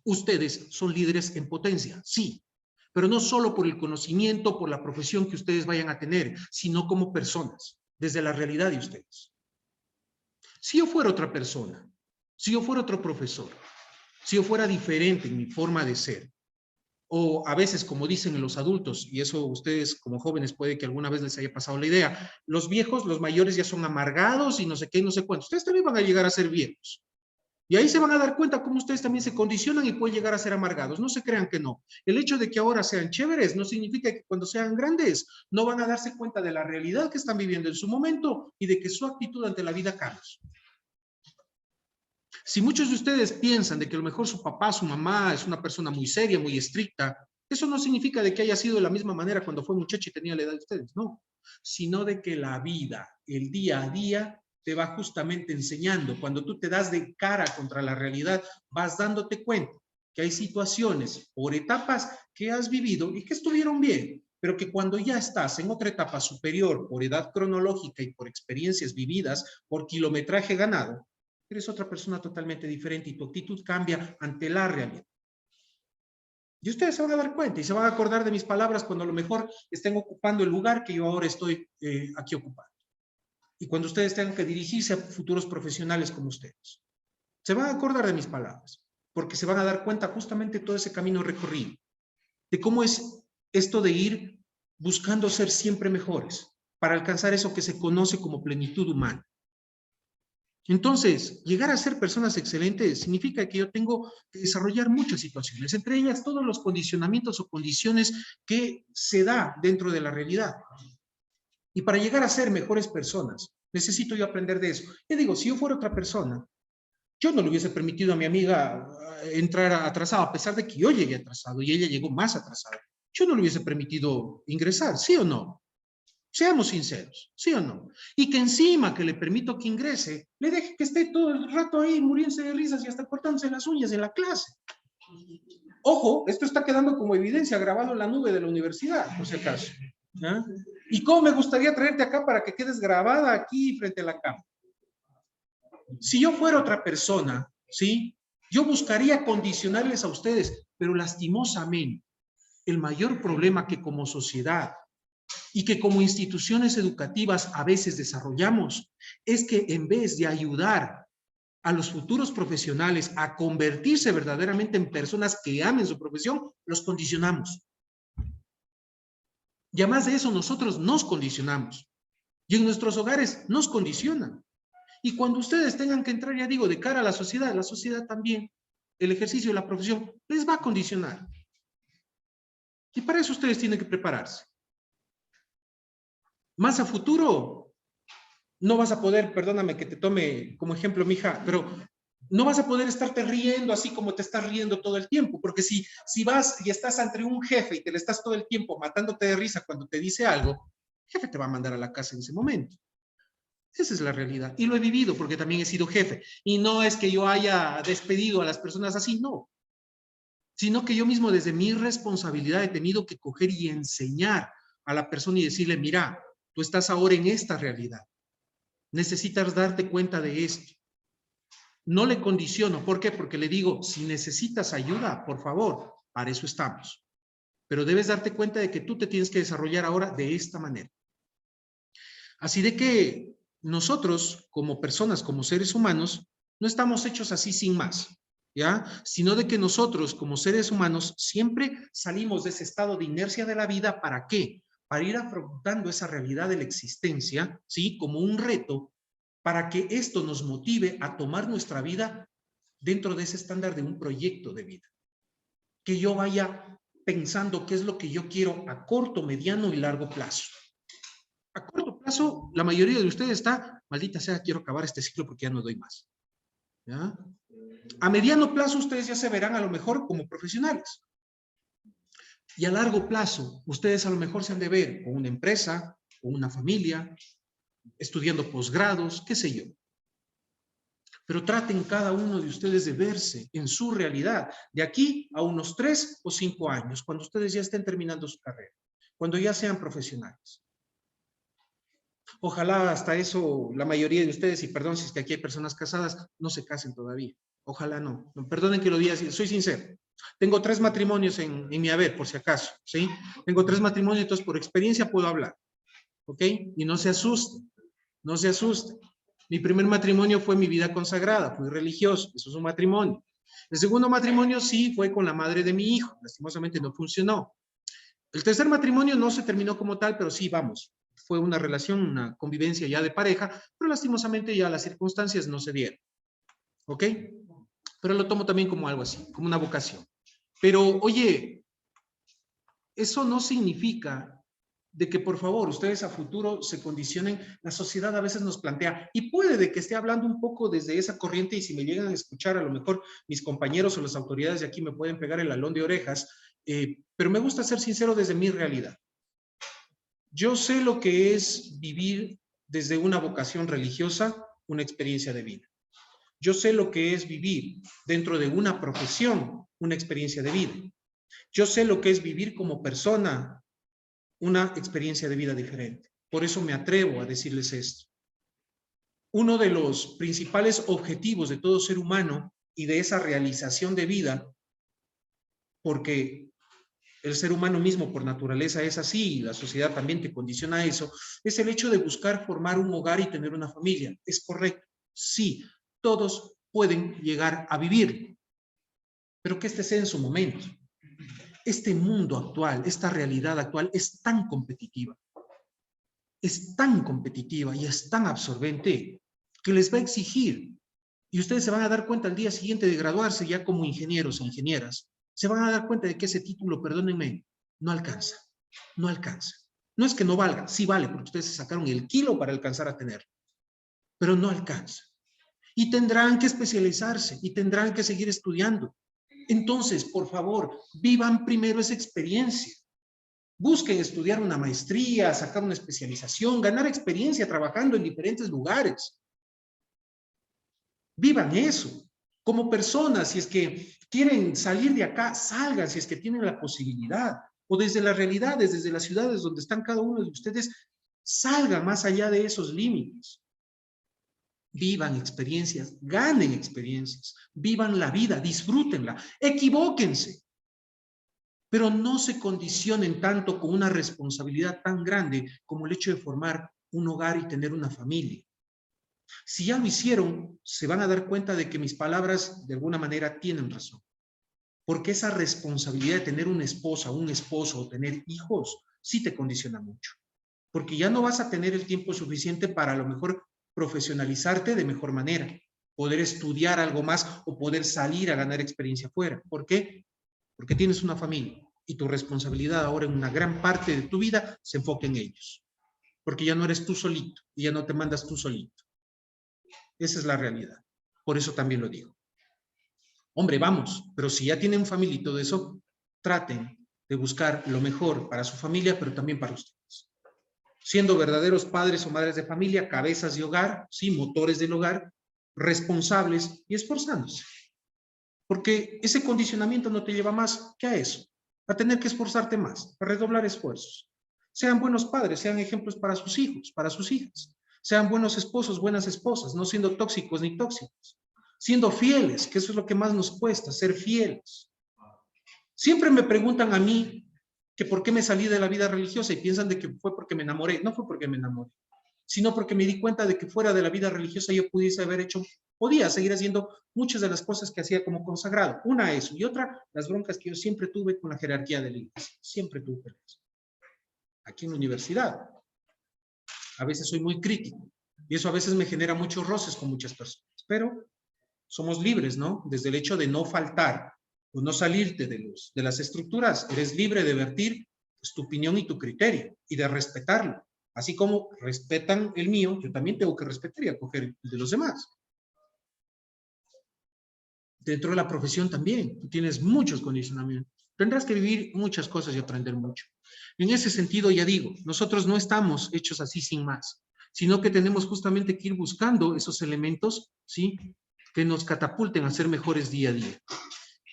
Ustedes son líderes en potencia, sí, pero no solo por el conocimiento, por la profesión que ustedes vayan a tener, sino como personas, desde la realidad de ustedes. Si yo fuera otra persona, si yo fuera otro profesor, si yo fuera diferente en mi forma de ser, o a veces, como dicen los adultos, y eso ustedes como jóvenes puede que alguna vez les haya pasado la idea, los viejos, los mayores ya son amargados y no sé qué, no sé cuánto. Ustedes también van a llegar a ser viejos. Y ahí se van a dar cuenta cómo ustedes también se condicionan y pueden llegar a ser amargados. No se crean que no. El hecho de que ahora sean chéveres no significa que cuando sean grandes no van a darse cuenta de la realidad que están viviendo en su momento y de que su actitud ante la vida cambia. Si muchos de ustedes piensan de que a lo mejor su papá, su mamá es una persona muy seria, muy estricta, eso no significa de que haya sido de la misma manera cuando fue muchacho y tenía la edad de ustedes, no. Sino de que la vida, el día a día, te va justamente enseñando. Cuando tú te das de cara contra la realidad, vas dándote cuenta que hay situaciones por etapas que has vivido y que estuvieron bien, pero que cuando ya estás en otra etapa superior por edad cronológica y por experiencias vividas, por kilometraje ganado, eres otra persona totalmente diferente y tu actitud cambia ante la realidad. Y ustedes se van a dar cuenta y se van a acordar de mis palabras cuando a lo mejor estén ocupando el lugar que yo ahora estoy aquí ocupando. Y cuando ustedes tengan que dirigirse a futuros profesionales como ustedes. Se van a acordar de mis palabras, porque se van a dar cuenta justamente de todo ese camino recorrido, de cómo es esto de ir buscando ser siempre mejores, para alcanzar eso que se conoce como plenitud humana. Entonces, llegar a ser personas excelentes significa que yo tengo que desarrollar muchas situaciones, entre ellas todos los condicionamientos o condiciones que se da dentro de la realidad. Y para llegar a ser mejores personas, necesito yo aprender de eso. Yo digo, si yo fuera otra persona, yo no le hubiese permitido a mi amiga entrar atrasada, a pesar de que yo llegué atrasado y ella llegó más atrasada. Yo no le hubiese permitido ingresar, ¿sí o no? Seamos sinceros, ¿sí o no? Y que encima que le permito que ingrese, le deje que esté todo el rato ahí muriéndose de risas y hasta cortándose las uñas en la clase. Ojo, esto está quedando como evidencia grabado en la nube de la universidad, por si acaso. ¿Ah? ¿Y cómo me gustaría traerte acá para que quedes grabada aquí frente a la cámara? Si yo fuera otra persona, ¿sí? Yo buscaría condicionarles a ustedes, pero lastimosamente, el mayor problema que como sociedad y que como instituciones educativas a veces desarrollamos es que en vez de ayudar a los futuros profesionales a convertirse verdaderamente en personas que amen su profesión, los condicionamos. Y además de eso, nosotros nos condicionamos. Y en nuestros hogares nos condicionan. Y cuando ustedes tengan que entrar, ya digo, de cara a la sociedad también, el ejercicio de la profesión les va a condicionar. Y para eso ustedes tienen que prepararse. Más a futuro, no vas a poder, perdóname que te tome como ejemplo, mija, pero no vas a poder estarte riendo así como te estás riendo todo el tiempo, porque si vas y estás ante un jefe y te le estás todo el tiempo matándote de risa cuando te dice algo, el jefe te va a mandar a la casa en ese momento. Esa es la realidad. Y lo he vivido porque también he sido jefe. Y no es que yo haya despedido a las personas así, no. Sino que yo mismo desde mi responsabilidad he tenido que coger y enseñar a la persona y decirle, mira, tú estás ahora en esta realidad. Necesitas darte cuenta de esto. No le condiciono. ¿Por qué? Porque le digo, si necesitas ayuda, por favor, para eso estamos. Pero debes darte cuenta de que tú te tienes que desarrollar ahora de esta manera. Así de que nosotros, como personas, como seres humanos, no estamos hechos así sin más, ¿ya? Sino de que nosotros, como seres humanos, siempre salimos de ese estado de inercia de la vida. ¿Para qué? Para ir afrontando esa realidad de la existencia, ¿sí? Como un reto, para que esto nos motive a tomar nuestra vida dentro de ese estándar de un proyecto de vida. Que yo vaya pensando qué es lo que yo quiero a corto, mediano y largo plazo. A corto plazo, la mayoría de ustedes está, maldita sea, quiero acabar este ciclo porque ya no doy más. ¿Ya? A mediano plazo ustedes ya se verán a lo mejor como profesionales. Y a largo plazo, ustedes a lo mejor se han de ver con una empresa, con una familia, estudiando posgrados, qué sé yo. Pero traten cada uno de ustedes de verse en su realidad, de aquí a unos 3 o 5 años, cuando ustedes ya estén terminando su carrera, cuando ya sean profesionales. Ojalá hasta eso la mayoría de ustedes, y perdón si es que aquí hay personas casadas, no se casen todavía. Ojalá no. Perdonen que lo diga así, soy sincero. Tengo 3 matrimonios en mi haber, por si acaso, ¿sí? Tengo 3 matrimonios, entonces por experiencia puedo hablar, ¿ok? Y no se asusten, no se asusten. Mi primer matrimonio fue mi vida consagrada, fui religioso, eso es un matrimonio. El segundo matrimonio sí fue con la madre de mi hijo, lastimosamente no funcionó. El tercer matrimonio no se terminó como tal, pero sí, vamos, fue una relación, una convivencia ya de pareja, pero lastimosamente ya las circunstancias no se dieron, ¿ok? Pero lo tomo también como algo así, como una vocación. Pero, oye, eso no significa de que por favor ustedes a futuro se condicionen. La sociedad a veces nos plantea, y puede de que esté hablando un poco desde esa corriente, y si me llegan a escuchar, a lo mejor mis compañeros o las autoridades de aquí me pueden pegar el alón de orejas, pero me gusta ser sincero desde mi realidad. Yo sé lo que es vivir desde una vocación religiosa, una experiencia de vida. Yo sé lo que es vivir dentro de una profesión, una experiencia de vida. Yo sé lo que es vivir como persona, una experiencia de vida diferente. Por eso me atrevo a decirles esto. Uno de los principales objetivos de todo ser humano y de esa realización de vida, porque el ser humano mismo por naturaleza es así, y la sociedad también te condiciona a eso, es el hecho de buscar formar un hogar y tener una familia. ¿Es correcto? Sí, todos pueden llegar a vivir, pero que este sea en su momento. Este mundo actual, esta realidad actual es tan competitiva y es tan absorbente que les va a exigir, y ustedes se van a dar cuenta al día siguiente de graduarse ya como ingenieros e ingenieras, se van a dar cuenta de que ese título, perdónenme, no alcanza, no alcanza. No es que no valga, sí vale, porque ustedes se sacaron el kilo para alcanzar a tenerlo, pero no alcanza. Y tendrán que especializarse y tendrán que seguir estudiando. Entonces, por favor, vivan primero esa experiencia. Busquen estudiar una maestría, sacar una especialización, ganar experiencia trabajando en diferentes lugares. Vivan eso. Como personas, si es que quieren salir de acá, salgan si es que tienen la posibilidad. O desde las realidades, desde las ciudades donde están cada uno de ustedes, salgan más allá de esos límites. Vivan experiencias, ganen experiencias, vivan la vida, disfrútenla, equivóquense. Pero no se condicionen tanto con una responsabilidad tan grande como el hecho de formar un hogar y tener una familia. Si ya lo hicieron, se van a dar cuenta de que mis palabras de alguna manera tienen razón. Porque esa responsabilidad de tener una esposa, un esposo o tener hijos, sí te condiciona mucho. Porque ya no vas a tener el tiempo suficiente para a lo mejor profesionalizarte de mejor manera, poder estudiar algo más o poder salir a ganar experiencia afuera. ¿Por qué? Porque tienes una familia y tu responsabilidad ahora en una gran parte de tu vida se enfoca en ellos. Porque ya no eres tú solito y ya no te mandas tú solito. Esa es la realidad. Por eso también lo digo. Hombre, vamos, pero si ya tienen familia y todo eso, traten de buscar lo mejor para su familia, pero también para ustedes. Siendo verdaderos padres o madres de familia, cabezas de hogar, sí, motores del hogar, responsables y esforzándose. Porque ese condicionamiento no te lleva más que a eso, a tener que esforzarte más, a redoblar esfuerzos. Sean buenos padres, sean ejemplos para sus hijos, para sus hijas. Sean buenos esposos, buenas esposas, no siendo tóxicos ni tóxicos. Siendo fieles, que eso es lo que más nos cuesta, ser fieles. Siempre me preguntan a mí que por qué me salí de la vida religiosa y piensan de que fue porque me enamoré. No fue porque me enamoré, sino porque me di cuenta de que fuera de la vida religiosa yo pudiese haber hecho, podía seguir haciendo muchas de las cosas que hacía como consagrado. Una, eso, y otra, las broncas que yo siempre tuve con la jerarquía de la iglesia. Siempre tuve peleas. Aquí en la universidad. A veces soy muy crítico y eso a veces me genera muchos roces con muchas personas, pero somos libres, ¿no? Desde el hecho de no faltar o no salirte de las estructuras, eres libre de vertir pues, tu opinión y tu criterio y de respetarlo. Así como respetan el mío, yo también tengo que respetar y acoger el de los demás. Dentro de la profesión también, tú tienes muchos condicionamientos. Tendrás que vivir muchas cosas y aprender mucho. En ese sentido, ya digo, nosotros no estamos hechos así sin más, sino que tenemos justamente que ir buscando esos elementos, ¿sí?, que nos catapulten a ser mejores día a día.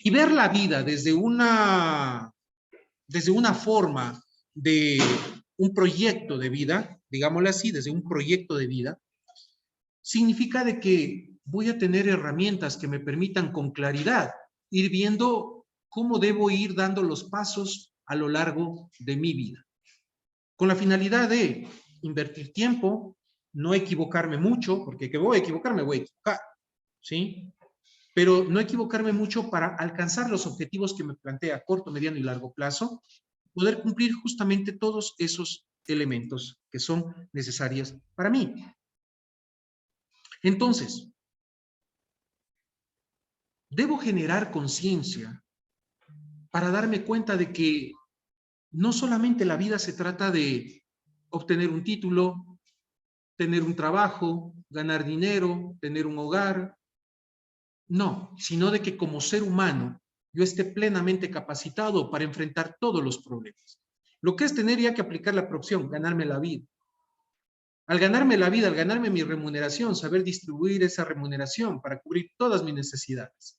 Y ver la vida desde una forma de un proyecto de vida, digámoslo así, desde un proyecto de vida, significa de que voy a tener herramientas que me permitan con claridad ir viendo cómo debo ir dando los pasos a lo largo de mi vida. Con la finalidad de invertir tiempo, no equivocarme mucho, porque que voy a equivocarme, voy a equivocar, ¿sí? Pero no equivocarme mucho para alcanzar los objetivos que me plantea a corto, mediano y largo plazo, poder cumplir justamente todos esos elementos que son necesarios para mí. Entonces, debo generar conciencia para darme cuenta de que no solamente la vida se trata de obtener un título, tener un trabajo, ganar dinero, tener un hogar, no, sino de que como ser humano yo esté plenamente capacitado para enfrentar todos los problemas. Lo que es tener ya que aplicar la opción, ganarme la vida. Al ganarme la vida, al ganarme mi remuneración, saber distribuir esa remuneración para cubrir todas mis necesidades.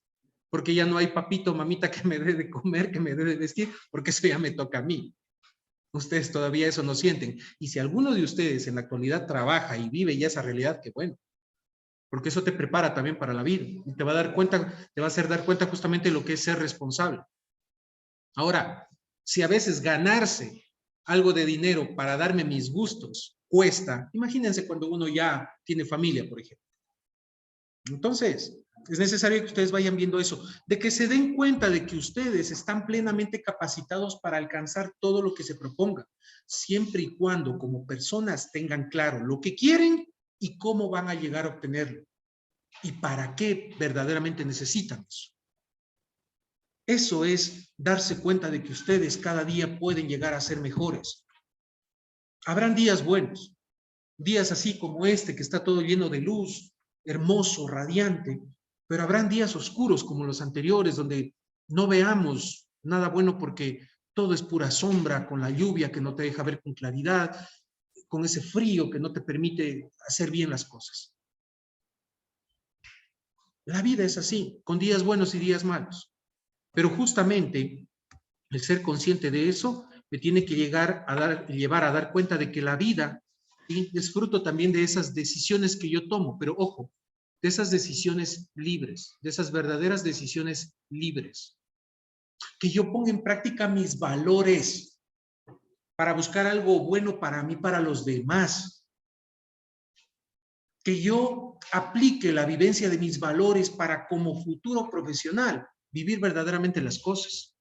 Porque ya no hay papito, mamita que me dé de comer, que me dé de vestir, porque eso ya me toca a mí. Ustedes todavía eso no sienten. Y si alguno de ustedes en la actualidad trabaja y vive ya esa realidad, qué bueno. Porque eso te prepara también para la vida. Y te va a dar cuenta, te va a hacer dar cuenta justamente de lo que es ser responsable. Ahora, si a veces ganarse algo de dinero para darme mis gustos cuesta, imagínense cuando uno ya tiene familia, por ejemplo. Entonces, es necesario que ustedes vayan viendo eso, de que se den cuenta de que ustedes están plenamente capacitados para alcanzar todo lo que se proponga, siempre y cuando como personas tengan claro lo que quieren y cómo van a llegar a obtenerlo y para qué verdaderamente necesitan eso. Eso es darse cuenta de que ustedes cada día pueden llegar a ser mejores. Habrán días buenos, días así como este que está todo lleno de luz, hermoso, radiante, pero habrán días oscuros como los anteriores donde no veamos nada bueno porque todo es pura sombra, con la lluvia que no te deja ver con claridad, con ese frío que no te permite hacer bien las cosas. La vida es así, con días buenos y días malos. Pero justamente el ser consciente de eso me tiene que llevar a dar cuenta de que la vida, ¿sí?, es fruto también de esas decisiones que yo tomo, pero ojo, de esas decisiones libres, de esas verdaderas decisiones libres. Que yo ponga en práctica mis valores para buscar algo bueno para mí, para los demás. Que yo aplique la vivencia de mis valores para como futuro profesional vivir verdaderamente las cosas.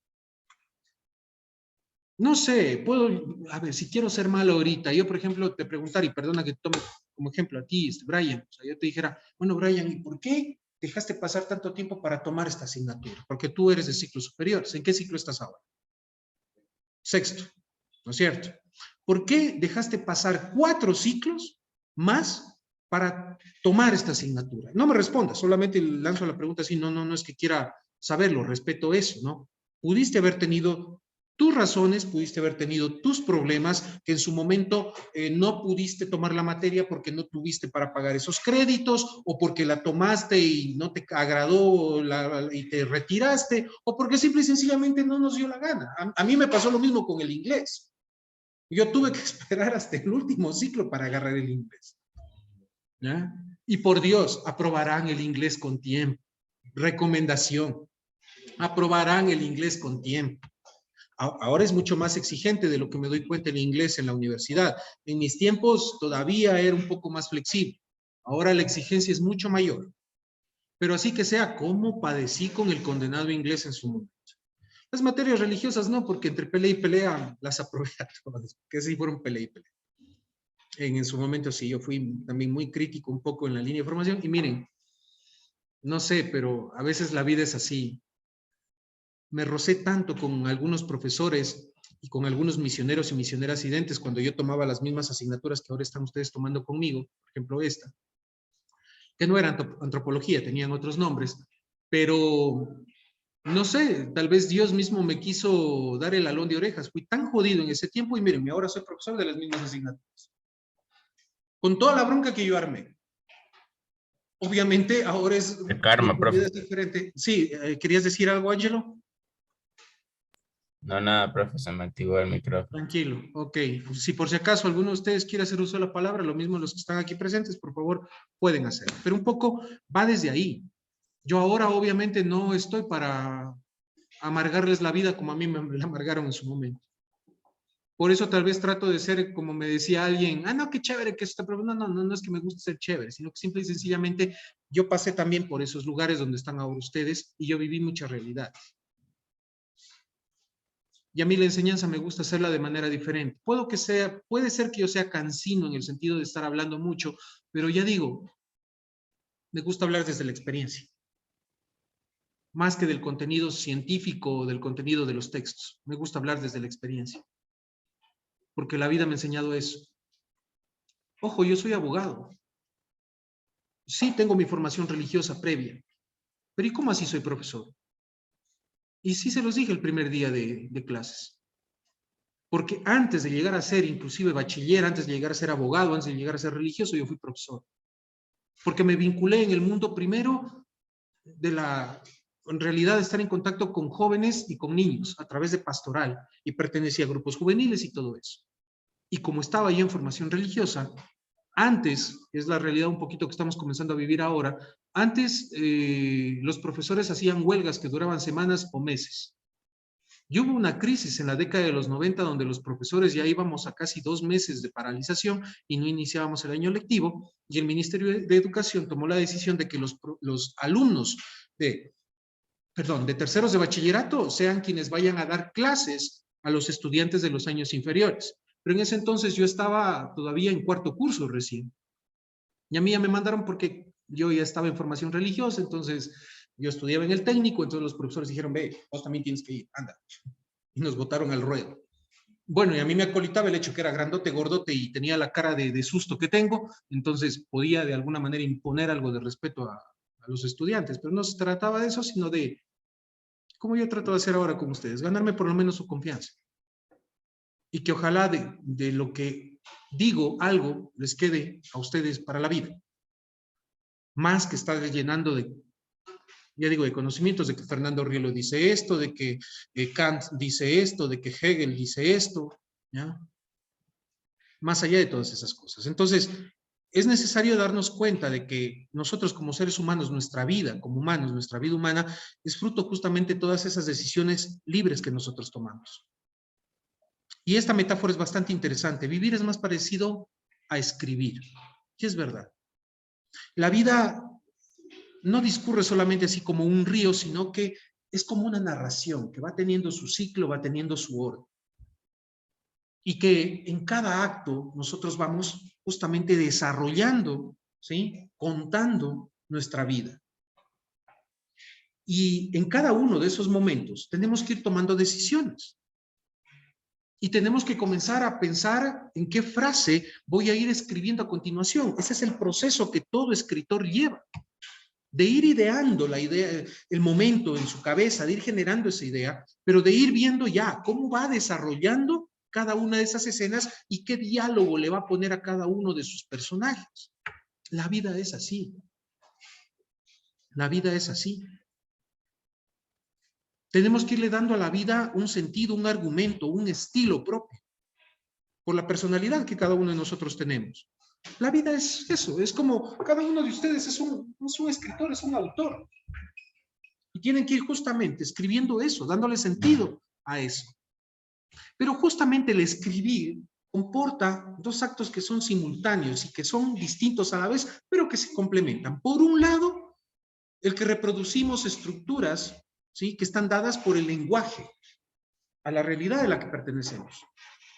No sé, puedo, a ver, si quiero ser malo ahorita, yo por ejemplo te preguntar, y perdona que tome como ejemplo a ti, Brian, o sea, yo te dijera, bueno, Brian, ¿y por qué dejaste pasar tanto tiempo para tomar esta asignatura? Porque tú eres de ciclos superiores. ¿En qué ciclo estás ahora? Sexto, ¿no es cierto? ¿Por qué dejaste pasar 4 ciclos más para tomar esta asignatura? No me respondas, solamente lanzo la pregunta así, no es que quiera saberlo, respeto eso, ¿no? Pudiste haber tenido tus razones, pudiste haber tenido tus problemas, que en su momento no pudiste tomar la materia porque no tuviste para pagar esos créditos, o porque la tomaste y no te agradó y te retiraste, o porque simple y sencillamente no nos dio la gana. A mí me pasó lo mismo con el inglés. Yo tuve que esperar hasta el último ciclo para agarrar el inglés. ¿Ya? Y por Dios, aprobarán el inglés con tiempo. Recomendación, aprobarán el inglés con tiempo. Ahora es mucho más exigente de lo que me doy cuenta en inglés en la universidad. En mis tiempos todavía era un poco más flexible. Ahora la exigencia es mucho mayor. Pero así que sea, ¿cómo padecí con el condenado inglés en su momento? Las materias religiosas no, porque entre pelea y pelea las aprobé a todas, que sí fueron pelea y pelea. En su momento sí, yo fui también muy crítico un poco en la línea de formación. Y miren, no sé, pero a veces la vida es así. Me rocé tanto con algunos profesores y con algunos misioneros y misioneras identes cuando yo tomaba las mismas asignaturas que ahora están ustedes tomando conmigo, por ejemplo esta, que no era antropología, tenían otros nombres, pero no sé, tal vez Dios mismo me quiso dar el alón de orejas. Fui tan jodido en ese tiempo y miren, ahora soy profesor de las mismas asignaturas. Con toda la bronca que yo armé. Obviamente ahora es, El karma, mi vida profe. es diferente. Sí, ¿querías decir algo, Ángelo? No, nada, profe, se me activó el micrófono. Tranquilo, ok. Pues, si por si acaso alguno de ustedes quiere hacer uso de la palabra, lo mismo los que están aquí presentes, por favor, pueden hacerlo. Pero un poco va desde ahí. Yo ahora obviamente no estoy para amargarles la vida como a mí me la amargaron en su momento. Por eso tal vez trato de ser, como me decía alguien, no, qué chévere que está, pero no es que me guste ser chévere, sino que simple y sencillamente yo pasé también por esos lugares donde están ahora ustedes y yo viví mucha realidad. Y a mí la enseñanza me gusta hacerla de manera diferente. Puede ser que yo sea cansino en el sentido de estar hablando mucho, pero ya digo, me gusta hablar desde la experiencia, más que del contenido científico o del contenido de los textos. Me gusta hablar desde la experiencia, porque la vida me ha enseñado eso. Ojo, yo soy abogado. Sí tengo mi formación religiosa previa, pero ¿y cómo así soy profesor? Y sí se los dije el primer día de clases. Porque antes de llegar a ser inclusive bachiller, antes de llegar a ser abogado, antes de llegar a ser religioso, yo fui profesor. Porque me vinculé en el mundo primero en realidad, estar en contacto con jóvenes y con niños a través de pastoral, y pertenecía a grupos juveniles y todo eso. Y como estaba yo en formación religiosa, antes, es la realidad un poquito que estamos comenzando a vivir ahora, antes los profesores hacían huelgas que duraban semanas o meses. Y hubo una crisis en la década de los 90 donde los profesores ya íbamos a casi 2 meses de paralización y no iniciábamos el año lectivo, y el Ministerio de Educación tomó la decisión de que los alumnos de terceros de bachillerato sean quienes vayan a dar clases a los estudiantes de los años inferiores. Pero en ese entonces yo estaba todavía en cuarto curso recién. Y a mí ya me mandaron porque yo ya estaba en formación religiosa, entonces yo estudiaba en el técnico, entonces los profesores dijeron, ve, vos también tienes que ir, anda. Y nos botaron al ruedo. Bueno, y a mí me acolitaba el hecho que era grandote, gordote y tenía la cara de susto que tengo, entonces podía de alguna manera imponer algo de respeto a los estudiantes, pero no se trataba de eso, sino de, como yo trato de hacer ahora con ustedes, ganarme por lo menos su confianza. Y que ojalá de lo que digo algo les quede a ustedes para la vida. Más que estar llenando ya digo, de conocimientos, de que Fernando Rielo dice esto, de que Kant dice esto, de que Hegel dice esto, ¿ya? Más allá de todas esas cosas. Entonces, es necesario darnos cuenta de que nosotros como seres humanos, nuestra vida como humanos, nuestra vida humana, es fruto justamente de todas esas decisiones libres que nosotros tomamos. Y esta metáfora es bastante interesante. Vivir es más parecido a escribir. Y es verdad. La vida no discurre solamente así como un río, sino que es como una narración que va teniendo su ciclo, va teniendo su orden. Y que en cada acto nosotros vamos justamente desarrollando, ¿sí? Contando nuestra vida. Y en cada uno de esos momentos tenemos que ir tomando decisiones. Y tenemos que comenzar a pensar en qué frase voy a ir escribiendo a continuación. Ese es el proceso que todo escritor lleva. De ir ideando la idea, el momento en su cabeza, de ir generando esa idea, pero de ir viendo ya cómo va desarrollando cada una de esas escenas y qué diálogo le va a poner a cada uno de sus personajes. La vida es así. La vida es así. Tenemos que irle dando a la vida un sentido, un argumento, un estilo propio, por la personalidad que cada uno de nosotros tenemos. La vida es eso, es como cada uno de ustedes es un escritor, es un autor. Y tienen que ir justamente escribiendo eso, dándole sentido a eso. Pero justamente el escribir comporta dos actos que son simultáneos y que son distintos a la vez, pero que se complementan. Por un lado, el que reproducimos estructuras, ¿sí? Que están dadas por el lenguaje, a la realidad de la que pertenecemos.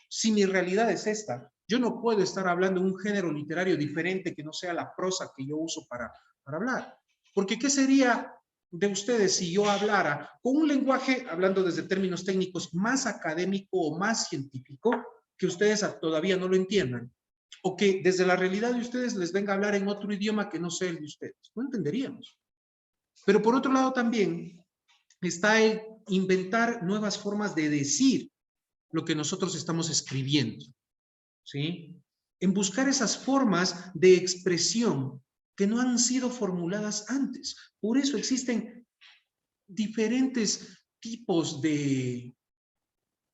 Si mi realidad es esta, yo no puedo estar hablando de un género literario diferente que no sea la prosa que yo uso para hablar. Porque ¿qué sería de ustedes si yo hablara con un lenguaje, hablando desde términos técnicos, más académico o más científico, que ustedes todavía no lo entiendan? O que desde la realidad de ustedes les venga a hablar en otro idioma que no sea el de ustedes. No entenderíamos. Pero por otro lado también está el inventar nuevas formas de decir lo que nosotros estamos escribiendo, ¿sí? En buscar esas formas de expresión que no han sido formuladas antes. Por eso existen diferentes tipos de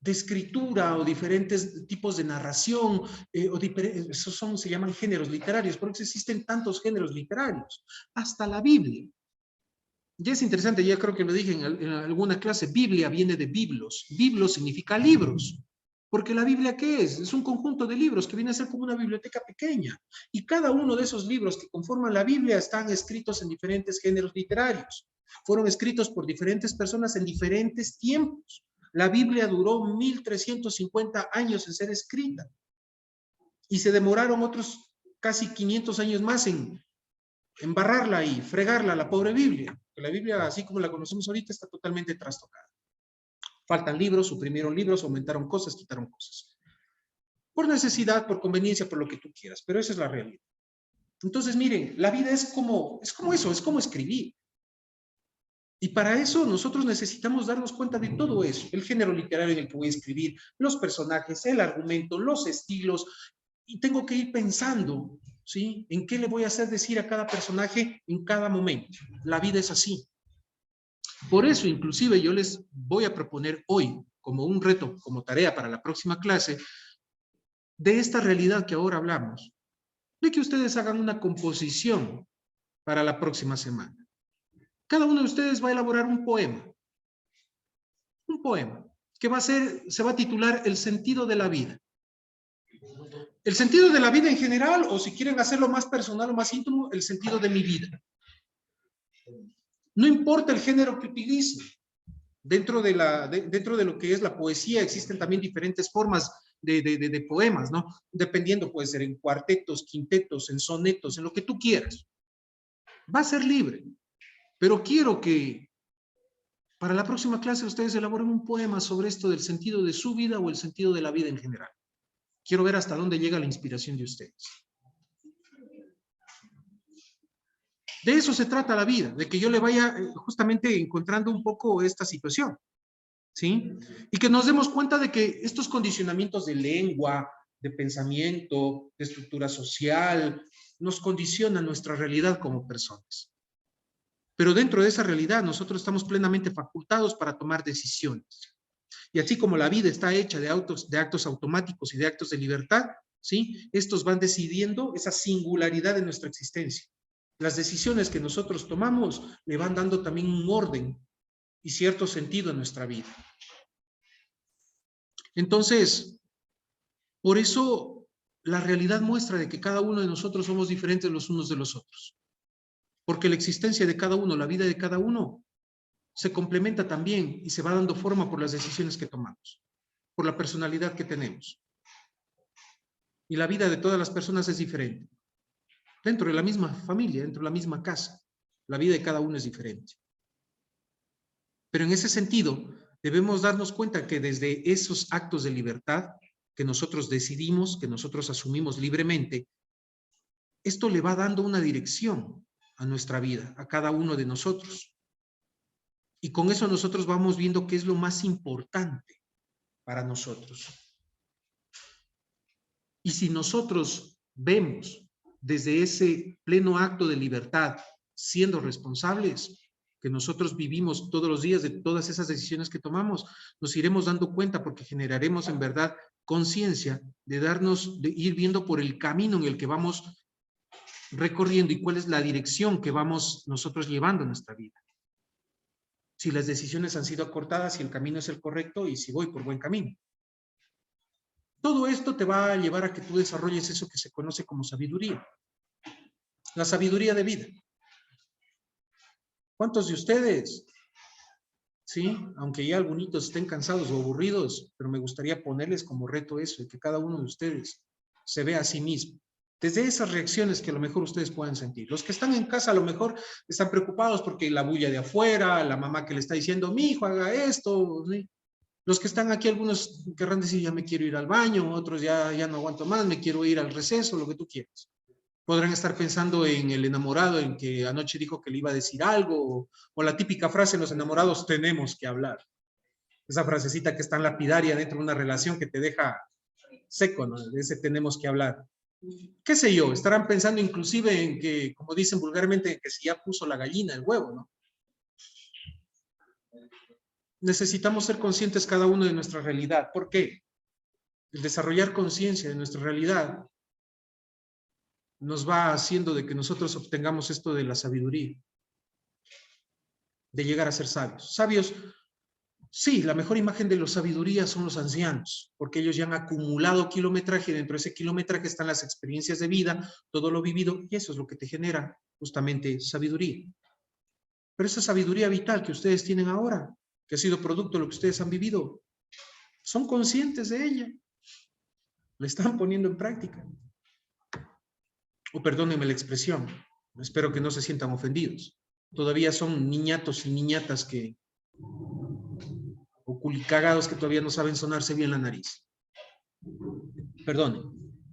escritura o diferentes tipos de narración, esos se llaman géneros literarios, por eso existen tantos géneros literarios, hasta la Biblia. Ya es interesante, ya creo que lo dije en alguna clase, Biblia viene de biblos. Biblos significa libros. Porque la Biblia, ¿qué es? Es un conjunto de libros que viene a ser como una biblioteca pequeña. Y cada uno de esos libros que conforman la Biblia están escritos en diferentes géneros literarios. Fueron escritos por diferentes personas en diferentes tiempos. La Biblia duró 1350 años en ser escrita. Y se demoraron otros casi 500 años más en embarrarla y fregarla, la pobre Biblia. La Biblia, así como la conocemos ahorita, está totalmente trastocada. Faltan libros, suprimieron libros, aumentaron cosas, quitaron cosas. Por necesidad, por conveniencia, por lo que tú quieras, pero esa es la realidad. Entonces, miren, la vida es como eso, es como escribir. Y para eso nosotros necesitamos darnos cuenta de todo eso, el género literario en el que voy a escribir, los personajes, el argumento, los estilos, y tengo que ir pensando, ¿sí? En qué le voy a hacer decir a cada personaje en cada momento. La vida es así. Por eso, inclusive, yo les voy a proponer hoy, como un reto, como tarea para la próxima clase, de esta realidad que ahora hablamos, de que ustedes hagan una composición para la próxima semana. Cada uno de ustedes va a elaborar un poema que se va a titular El sentido de la vida. El sentido de la vida en general, o si quieren hacerlo más personal o más íntimo, el sentido de mi vida. No importa el género que utilicen. Dentro de lo que es la poesía existen también diferentes formas de poemas, ¿no? Dependiendo, puede ser en cuartetos, quintetos, en sonetos, en lo que tú quieras. Va a ser libre, pero quiero que para la próxima clase ustedes elaboren un poema sobre esto del sentido de su vida o el sentido de la vida en general. Quiero ver hasta dónde llega la inspiración de ustedes. De eso se trata la vida, de que yo le vaya justamente encontrando un poco esta situación, ¿sí? Y que nos demos cuenta de que estos condicionamientos de lengua, de pensamiento, de estructura social, nos condicionan nuestra realidad como personas. Pero dentro de esa realidad nosotros estamos plenamente facultados para tomar decisiones. Y así como la vida está hecha de actos automáticos y de actos de libertad, ¿sí? Estos van decidiendo esa singularidad de nuestra existencia. Las decisiones que nosotros tomamos le van dando también un orden y cierto sentido a nuestra vida. Entonces, por eso la realidad muestra de que cada uno de nosotros somos diferentes los unos de los otros. Porque la existencia de cada uno, la vida de cada uno, se complementa también y se va dando forma por las decisiones que tomamos, por la personalidad que tenemos. Y la vida de todas las personas es diferente. Dentro de la misma familia, dentro de la misma casa, la vida de cada uno es diferente. Pero en ese sentido, debemos darnos cuenta que desde esos actos de libertad que nosotros decidimos, que nosotros asumimos libremente, esto le va dando una dirección a nuestra vida, a cada uno de nosotros. Y con eso nosotros vamos viendo qué es lo más importante para nosotros. Y si nosotros vemos desde ese pleno acto de libertad, siendo responsables, que nosotros vivimos todos los días de todas esas decisiones que tomamos, nos iremos dando cuenta porque generaremos en verdad conciencia de ir viendo por el camino en el que vamos recorriendo y cuál es la dirección que vamos nosotros llevando en nuestra vida. Si las decisiones han sido acortadas, si el camino es el correcto y si voy por buen camino. Todo esto te va a llevar a que tú desarrolles eso que se conoce como sabiduría. La sabiduría de vida. ¿Cuántos de ustedes, sí, aunque ya algunos estén cansados o aburridos, pero me gustaría ponerles como reto eso, que cada uno de ustedes se vea a sí mismo? Desde esas reacciones que a lo mejor ustedes puedan sentir. Los que están en casa a lo mejor están preocupados porque la bulla de afuera, la mamá que le está diciendo, mi hijo haga esto, ¿sí? Los que están aquí, algunos querrán decir, ya me quiero ir al baño, otros ya no aguanto más, me quiero ir al receso, lo que tú quieras. Podrán estar pensando en el enamorado, en que anoche dijo que le iba a decir algo, o la típica frase en los enamorados, tenemos que hablar. Esa frasecita que es tan lapidaria dentro de una relación que te deja seco, ¿no? De ese tenemos que hablar. ¿Qué sé yo? Estarán pensando inclusive en que, como dicen vulgarmente, que si ya puso la gallina el huevo, ¿no? Necesitamos ser conscientes cada uno de nuestra realidad. ¿Por qué? El desarrollar conciencia de nuestra realidad nos va haciendo de que nosotros obtengamos esto de la sabiduría, de llegar a ser sabios. Sabios, sí, la mejor imagen de la sabiduría son los ancianos, porque ellos ya han acumulado kilometraje, y dentro de ese kilometraje están las experiencias de vida, todo lo vivido, y eso es lo que te genera justamente sabiduría. Pero esa sabiduría vital que ustedes tienen ahora, que ha sido producto de lo que ustedes han vivido, son conscientes de ella, la están poniendo en práctica. O perdónenme la expresión, espero que no se sientan ofendidos. Todavía son niñatos y niñatas que, o culicagados que todavía no saben sonarse bien la nariz. Perdonen,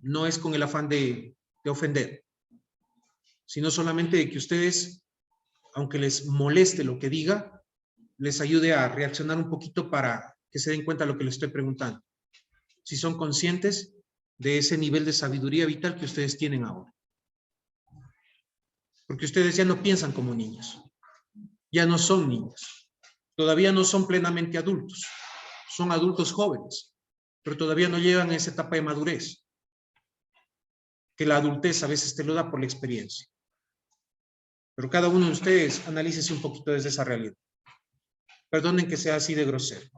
no es con el afán de ofender, sino solamente de que ustedes, aunque les moleste lo que diga, les ayude a reaccionar un poquito para que se den cuenta de lo que les estoy preguntando. Si son conscientes de ese nivel de sabiduría vital que ustedes tienen ahora. Porque ustedes ya no piensan como niños, ya no son niños, todavía no son plenamente adultos, son adultos jóvenes, pero todavía no llegan a esa etapa de madurez, que la adultez a veces te lo da por la experiencia. Pero cada uno de ustedes analícese un poquito desde esa realidad. Perdonen que sea así de grosero,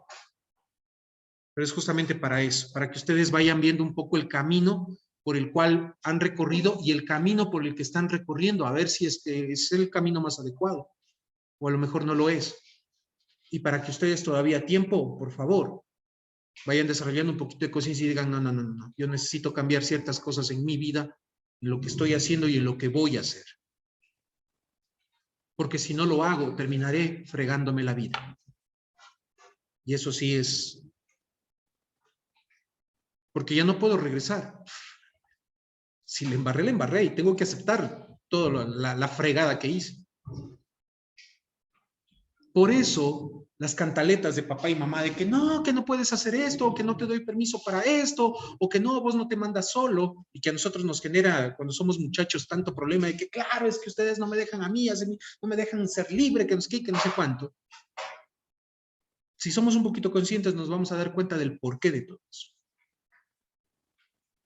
pero es justamente para eso, para que ustedes vayan viendo un poco el camino por el cual han recorrido y el camino por el que están recorriendo, a ver si es que es el camino más adecuado, o a lo mejor no lo es. Y para que ustedes todavía a tiempo, por favor, vayan desarrollando un poquito de conciencia y digan, no, yo necesito cambiar ciertas cosas en mi vida, en lo que estoy haciendo y en lo que voy a hacer. Porque si no lo hago, terminaré fregándome la vida. Y eso sí es... Porque ya no puedo regresar. Si le embarré y tengo que aceptar toda la fregada que hice. Por eso, las cantaletas de papá y mamá de que no puedes hacer esto, o que no te doy permiso para esto, o que no, vos no te mandas solo, y que a nosotros nos genera, cuando somos muchachos, tanto problema de que, claro, es que ustedes no me dejan a mí, no me dejan ser libre, que no sé qué, que no sé cuánto. Si somos un poquito conscientes, nos vamos a dar cuenta del porqué de todo eso.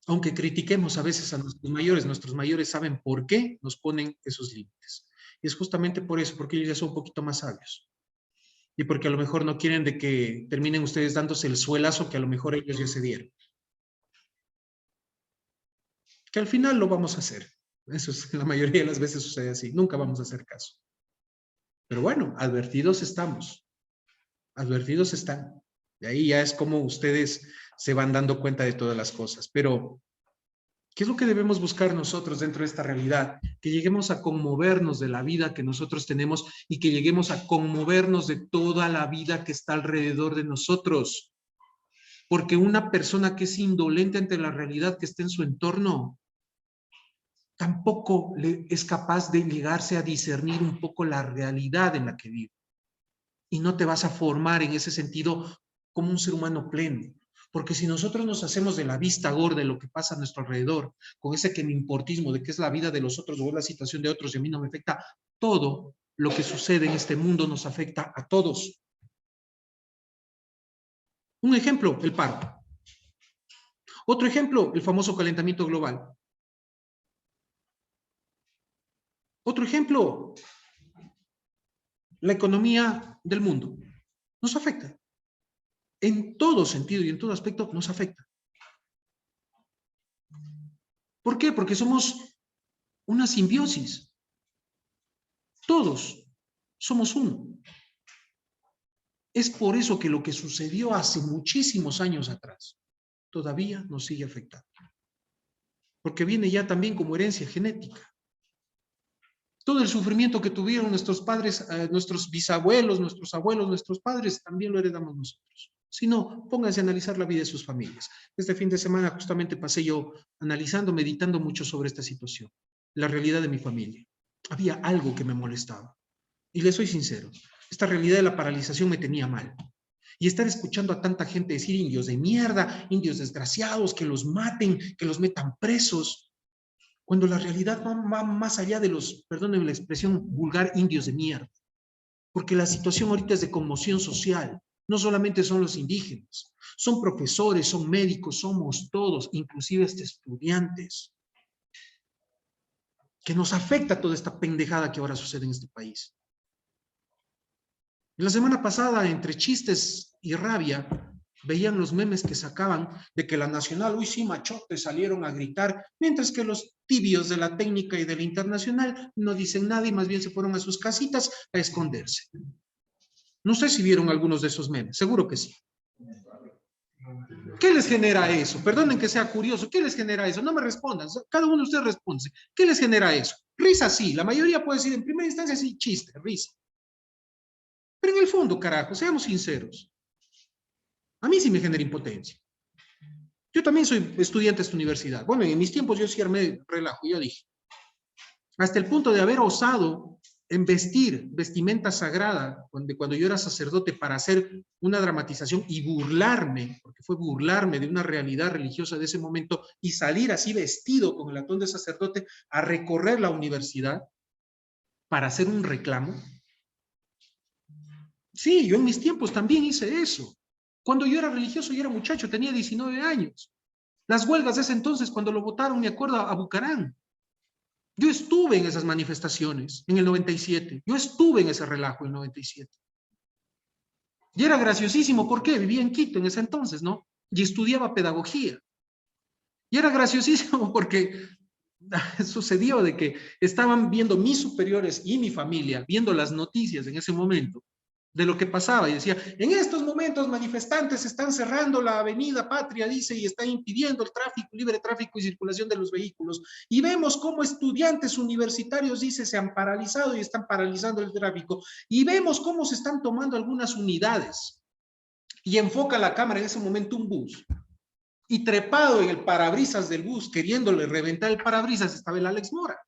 Aunque critiquemos a veces a nuestros mayores saben por qué nos ponen esos límites. Y es justamente por eso, porque ellos ya son un poquito más sabios. Y porque a lo mejor no quieren de que terminen ustedes dándose el suelazo que a lo mejor ellos ya se dieron. Que al final lo vamos a hacer. Eso es, la mayoría de las veces sucede así. Nunca vamos a hacer caso. Pero bueno, advertidos estamos. Advertidos están. De ahí ya es como ustedes se van dando cuenta de todas las cosas. Pero ¿qué es lo que debemos buscar nosotros dentro de esta realidad? Que lleguemos a conmovernos de la vida que nosotros tenemos y que lleguemos a conmovernos de toda la vida que está alrededor de nosotros. Porque una persona que es indolente ante la realidad que está en su entorno, tampoco es capaz de llegarse a discernir un poco la realidad en la que vive. Y no te vas a formar en ese sentido como un ser humano pleno. Porque si nosotros nos hacemos de la vista gorda de lo que pasa a nuestro alrededor, con ese que me importismo de que es la vida de los otros o la situación de otros y a mí no me afecta, todo lo que sucede en este mundo nos afecta a todos. Un ejemplo, el paro. Otro ejemplo, el famoso calentamiento global. Otro ejemplo, la economía del mundo. Nos afecta. En todo sentido y en todo aspecto nos afecta. ¿Por qué? Porque somos una simbiosis. Todos somos uno. Es por eso que lo que sucedió hace muchísimos años atrás todavía nos sigue afectando. Porque viene ya también como herencia genética. Todo el sufrimiento que tuvieron nuestros padres, nuestros bisabuelos, nuestros abuelos, nuestros padres, también lo heredamos nosotros. Si no, pónganse a analizar la vida de sus familias. Este fin de semana justamente pasé yo analizando, meditando mucho sobre esta situación. la realidad de mi familia. Había algo que me molestaba. Y le soy sincero, esta realidad de la paralización me tenía mal. Y estar escuchando a tanta gente decir indios de mierda, indios desgraciados, que los maten, que los metan presos, cuando la realidad va más allá de los, perdónenme la expresión vulgar, indios de mierda. Porque la situación ahorita es de conmoción social. No solamente son los indígenas, son profesores, son médicos, somos todos, inclusive hasta estudiantes. Que nos afecta toda esta pendejada que ahora sucede en este país. La semana pasada, entre chistes y rabia, veían los memes que sacaban de que la Nacional, uy sí, machote, salieron a gritar, mientras que los tibios de la técnica y de la internacional no dicen nada y más bien se fueron a sus casitas a esconderse. No sé si vieron algunos de esos memes, seguro que sí. ¿Qué les genera eso? Perdonen que sea curioso, ¿qué les genera eso? No me respondan, cada uno de ustedes responde. ¿Qué les genera eso? Risa sí, la mayoría puede decir en primera instancia sí, chiste, risa. Pero en el fondo, carajo, seamos sinceros. A mí sí me genera impotencia. Yo también soy estudiante de esta universidad. Bueno, en mis tiempos yo sí armé relajo, yo dije. Hasta el punto de haber osado en vestir vestimenta sagrada cuando yo era sacerdote para hacer una dramatización y burlarme, porque fue burlarme de una realidad religiosa de ese momento y salir así vestido con el atuendo de sacerdote a recorrer la universidad para hacer un reclamo. Sí, yo en mis tiempos también hice eso. Cuando yo era religioso, yo era muchacho, tenía 19 años. Las huelgas de ese entonces, cuando lo votaron, me acuerdo, a Bucarán. Yo estuve en esas manifestaciones en el 97. Yo estuve en ese relajo en el 97. Y era graciosísimo, ¿por qué? Vivía en Quito en ese entonces, ¿no? Y estudiaba pedagogía. Y era graciosísimo porque sucedió de que estaban viendo mis superiores y mi familia, viendo las noticias en ese momento, de lo que pasaba, y decía, en estos momentos manifestantes están cerrando la avenida Patria, dice, y están impidiendo el tráfico, libre tráfico y circulación de los vehículos, y vemos cómo estudiantes universitarios, dice, se han paralizado y están paralizando el tráfico, y vemos cómo se están tomando algunas unidades, y enfoca la cámara en ese momento un bus, y trepado en el parabrisas del bus, queriéndole reventar el parabrisas, estaba el Alex Mora.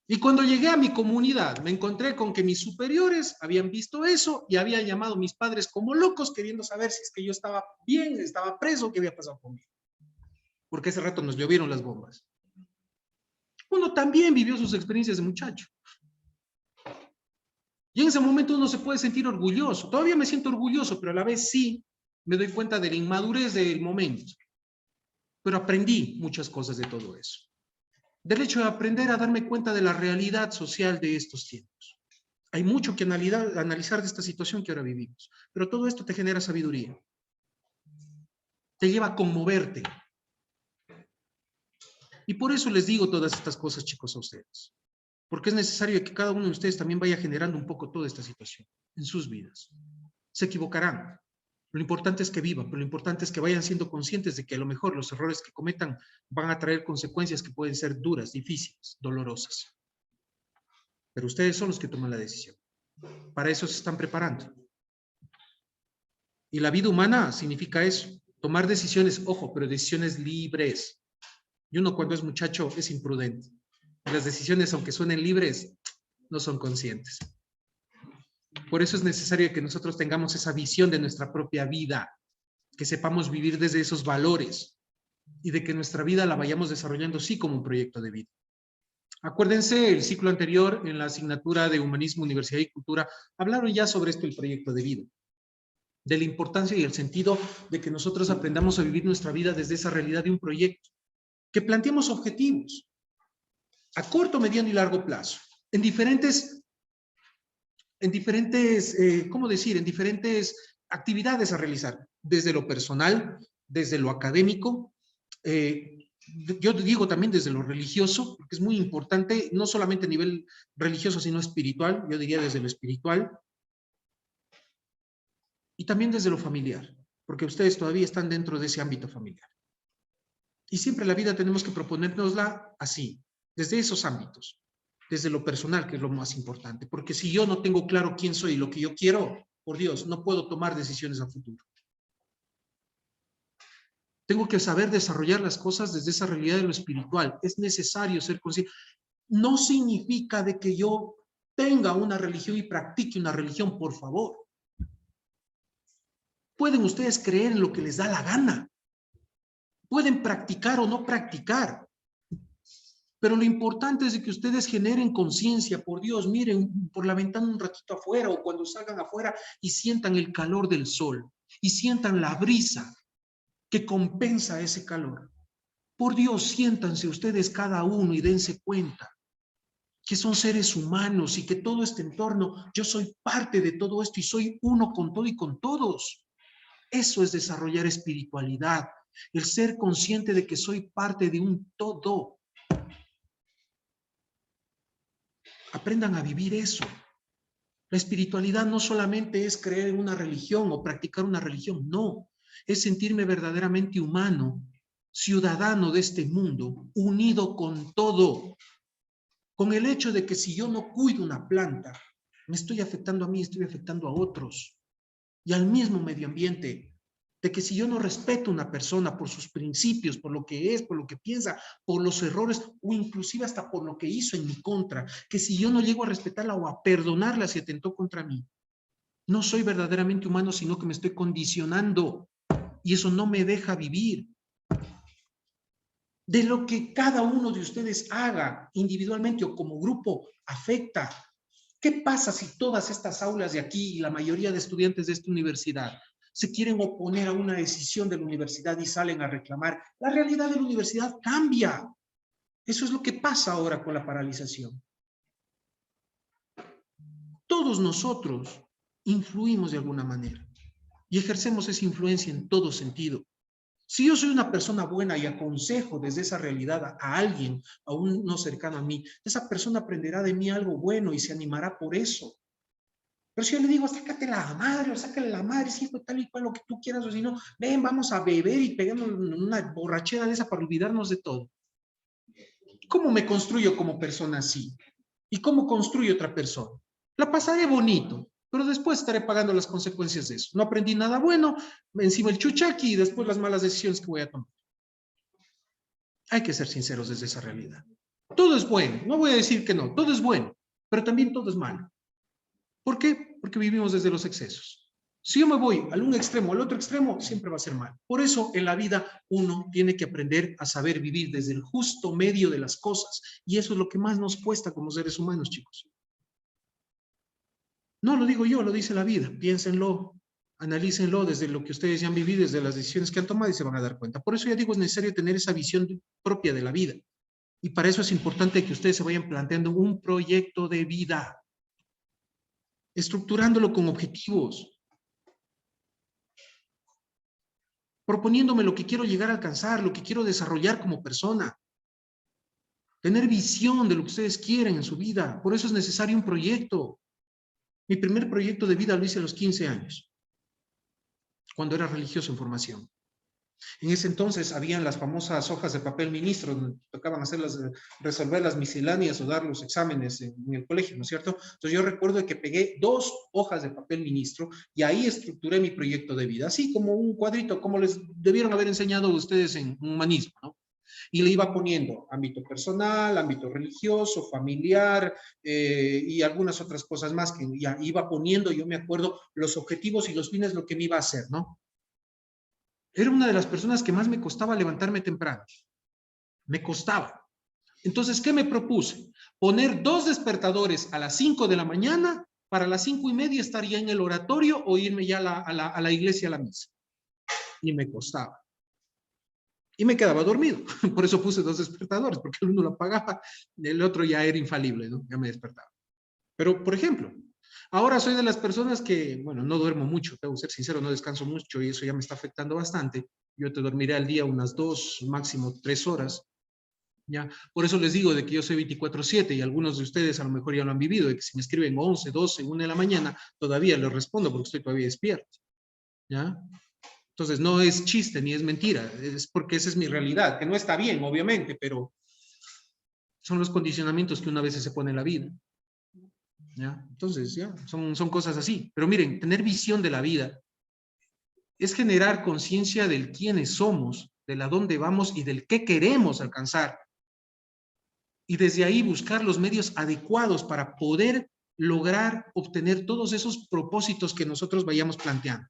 Y cuando llegué a mi comunidad, me encontré con que mis superiores habían visto eso y habían llamado a mis padres como locos queriendo saber si es que yo estaba bien, estaba preso, qué había pasado conmigo. Porque ese rato nos llovieron las bombas. Uno también vivió sus experiencias de muchacho. Y en ese momento uno se puede sentir orgulloso. Todavía me siento orgulloso, pero a la vez sí me doy cuenta de la inmadurez del momento. Pero aprendí muchas cosas de todo eso. Del hecho de aprender a darme cuenta de la realidad social de estos tiempos. Hay mucho que analizar de esta situación que ahora vivimos, pero todo esto te genera sabiduría. Te lleva a conmoverte. Y por eso les digo todas estas cosas, chicos, a ustedes. Porque es necesario que cada uno de ustedes también vaya generando un poco toda esta situación en sus vidas. Se equivocarán. Lo importante es que vivan, pero lo importante es que vayan siendo conscientes de que a lo mejor los errores que cometan van a traer consecuencias que pueden ser duras, difíciles, dolorosas. Pero ustedes son los que toman la decisión. Para eso se están preparando. Y la vida humana significa eso, tomar decisiones, ojo, pero decisiones libres. Y uno cuando es muchacho es imprudente. Las decisiones, aunque suenen libres, no son conscientes. Por eso es necesario que nosotros tengamos esa visión de nuestra propia vida, que sepamos vivir desde esos valores y de que nuestra vida la vayamos desarrollando sí como un proyecto de vida. Acuérdense, el ciclo anterior en la asignatura de Humanismo, Universidad y Cultura, hablaron ya sobre esto, el proyecto de vida, de la importancia y el sentido de que nosotros aprendamos a vivir nuestra vida desde esa realidad de un proyecto, que planteemos objetivos a corto, mediano y largo plazo, en diferentes, ¿cómo decir? En diferentes actividades a realizar, desde lo personal, desde lo académico, yo digo también desde lo religioso, porque es muy importante, no solamente a nivel religioso, sino espiritual, yo diría desde lo espiritual, y también desde lo familiar, porque ustedes todavía están dentro de ese ámbito familiar. Y siempre la vida tenemos que proponérnosla así, desde esos ámbitos, desde lo personal, que es lo más importante, porque si yo no tengo claro quién soy y lo que yo quiero, por Dios, no puedo tomar decisiones a futuro. Tengo que saber desarrollar las cosas desde esa realidad de lo espiritual. Es necesario ser consciente. No significa de que yo tenga una religión y practique una religión, por favor. Pueden ustedes creer en lo que les da la gana. Pueden practicar o no practicar. Pero lo importante es de que ustedes generen conciencia. Por Dios, miren por la ventana un ratito afuera o cuando salgan afuera y sientan el calor del sol y sientan la brisa que compensa ese calor. Por Dios, siéntanse ustedes cada uno y dense cuenta que son seres humanos y que todo este entorno, yo soy parte de todo esto y soy uno con todo y con todos. Eso es desarrollar espiritualidad, el ser consciente de que soy parte de un todo. Aprendan a vivir eso. La espiritualidad no solamente es creer en una religión o practicar una religión, no. Es sentirme verdaderamente humano, ciudadano de este mundo, unido con todo. Con el hecho de que si yo no cuido una planta, me estoy afectando a mí, estoy afectando a otros. Y al mismo medio ambiente. De que si yo no respeto a una persona por sus principios, por lo que es, por lo que piensa, por los errores o inclusive hasta por lo que hizo en mi contra, que si yo no llego a respetarla o a perdonarla si atentó contra mí, no soy verdaderamente humano, sino que me estoy condicionando y eso no me deja vivir. De lo que cada uno de ustedes haga individualmente o como grupo afecta. ¿Qué pasa si todas estas aulas de aquí y la mayoría de estudiantes de esta universidad se quieren oponer a una decisión de la universidad y salen a reclamar? La realidad de la universidad cambia. Eso es lo que pasa ahora con la paralización. Todos nosotros influimos de alguna manera y ejercemos esa influencia en todo sentido. Si yo soy una persona buena y aconsejo desde esa realidad a alguien, a uno cercano a mí, esa persona aprenderá de mí algo bueno y se animará por eso. Pero si yo le digo, sácate la madre, o sácale la madre, si fue tal y cual lo que tú quieras, o si no, ven, vamos a beber y pegamos una borrachera de esa para olvidarnos de todo. ¿Cómo me construyo como persona así? ¿Y cómo construyo otra persona? La pasaré bonito, pero después estaré pagando las consecuencias de eso. No aprendí nada bueno, encima el chuchaqui y después las malas decisiones que voy a tomar. Hay que ser sinceros desde esa realidad. Todo es bueno, no voy a decir que no, todo es bueno, pero también todo es malo. ¿Por qué? Porque vivimos desde los excesos. Si yo me voy al un extremo, al otro extremo, siempre va a ser mal. Por eso en la vida uno tiene que aprender a saber vivir desde el justo medio de las cosas. Y eso es lo que más nos cuesta como seres humanos, chicos. No lo digo yo, lo dice la vida. Piénsenlo, analícenlo desde lo que ustedes ya han vivido, desde las decisiones que han tomado y se van a dar cuenta. Por eso ya digo, es necesario tener esa visión propia de la vida. Y para eso es importante que ustedes se vayan planteando un proyecto de vida, estructurándolo con objetivos, proponiéndome lo que quiero llegar a alcanzar, lo que quiero desarrollar como persona, tener visión de lo que ustedes quieren en su vida. Por eso es necesario un proyecto. Mi primer proyecto de vida lo hice a los 15 años, cuando era religioso en formación. En ese entonces habían las famosas hojas de papel ministro, donde tocaban hacerlas, resolver las misceláneas o dar los exámenes en el colegio, ¿no es cierto? Entonces yo recuerdo que pegué 2 hojas de papel ministro y ahí estructuré mi proyecto de vida, así como un cuadrito, como les debieron haber enseñado ustedes en humanismo, ¿no? Y le iba poniendo ámbito personal, ámbito religioso, familiar y algunas otras cosas más que ya iba poniendo, yo me acuerdo, los objetivos y los fines, lo que me iba a hacer, ¿no? Era una de las personas que más me costaba levantarme temprano. Me costaba. Entonces, ¿qué me propuse? Poner 2 despertadores a las 5 de la mañana, para las 5:30 estaría en el oratorio o irme ya a la iglesia a la misa. Y me costaba. Y me quedaba dormido. Por eso puse 2 despertadores, porque el uno lo apagaba, el otro ya era infalible, ¿no? Ya me despertaba. Pero, por ejemplo, ahora soy de las personas que, bueno, no duermo mucho, tengo que ser sincero, no descanso mucho y eso ya me está afectando bastante. Yo te dormiré al día unas 2, máximo 3 horas, ¿ya? Por eso les digo de que yo soy 24/7 y algunos de ustedes a lo mejor ya lo han vivido, de que si me escriben 11, 12, 1 de la mañana, todavía les respondo porque estoy todavía despierto, ¿ya? Entonces no es chiste ni es mentira, es porque esa es mi realidad, que no está bien, obviamente, pero son los condicionamientos que una vez se pone en la vida. ¿Ya? Entonces, ya, son cosas así. Pero miren, tener visión de la vida es generar conciencia del quiénes somos del a dónde vamos y del qué queremos alcanzar. Y desde ahí buscar los medios adecuados para poder lograr obtener todos esos propósitos que nosotros vayamos planteando.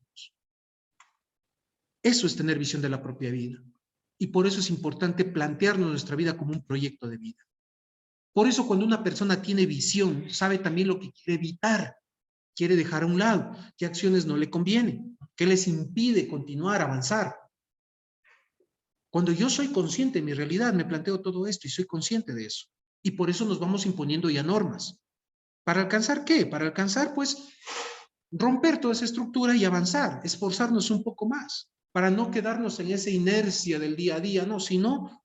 Eso es tener visión de la propia vida. Y por eso es importante plantearnos nuestra vida como un proyecto de vida. Por eso cuando una persona tiene visión, sabe también lo que quiere evitar, quiere dejar a un lado, qué acciones no le convienen, qué les impide continuar, avanzar. Cuando yo soy consciente de mi realidad, me planteo todo esto y soy consciente de eso. Y por eso nos vamos imponiendo ya normas. ¿Para alcanzar qué? Para alcanzar, pues, romper toda esa estructura y avanzar, esforzarnos un poco más, para no quedarnos en esa inercia del día a día, no, sino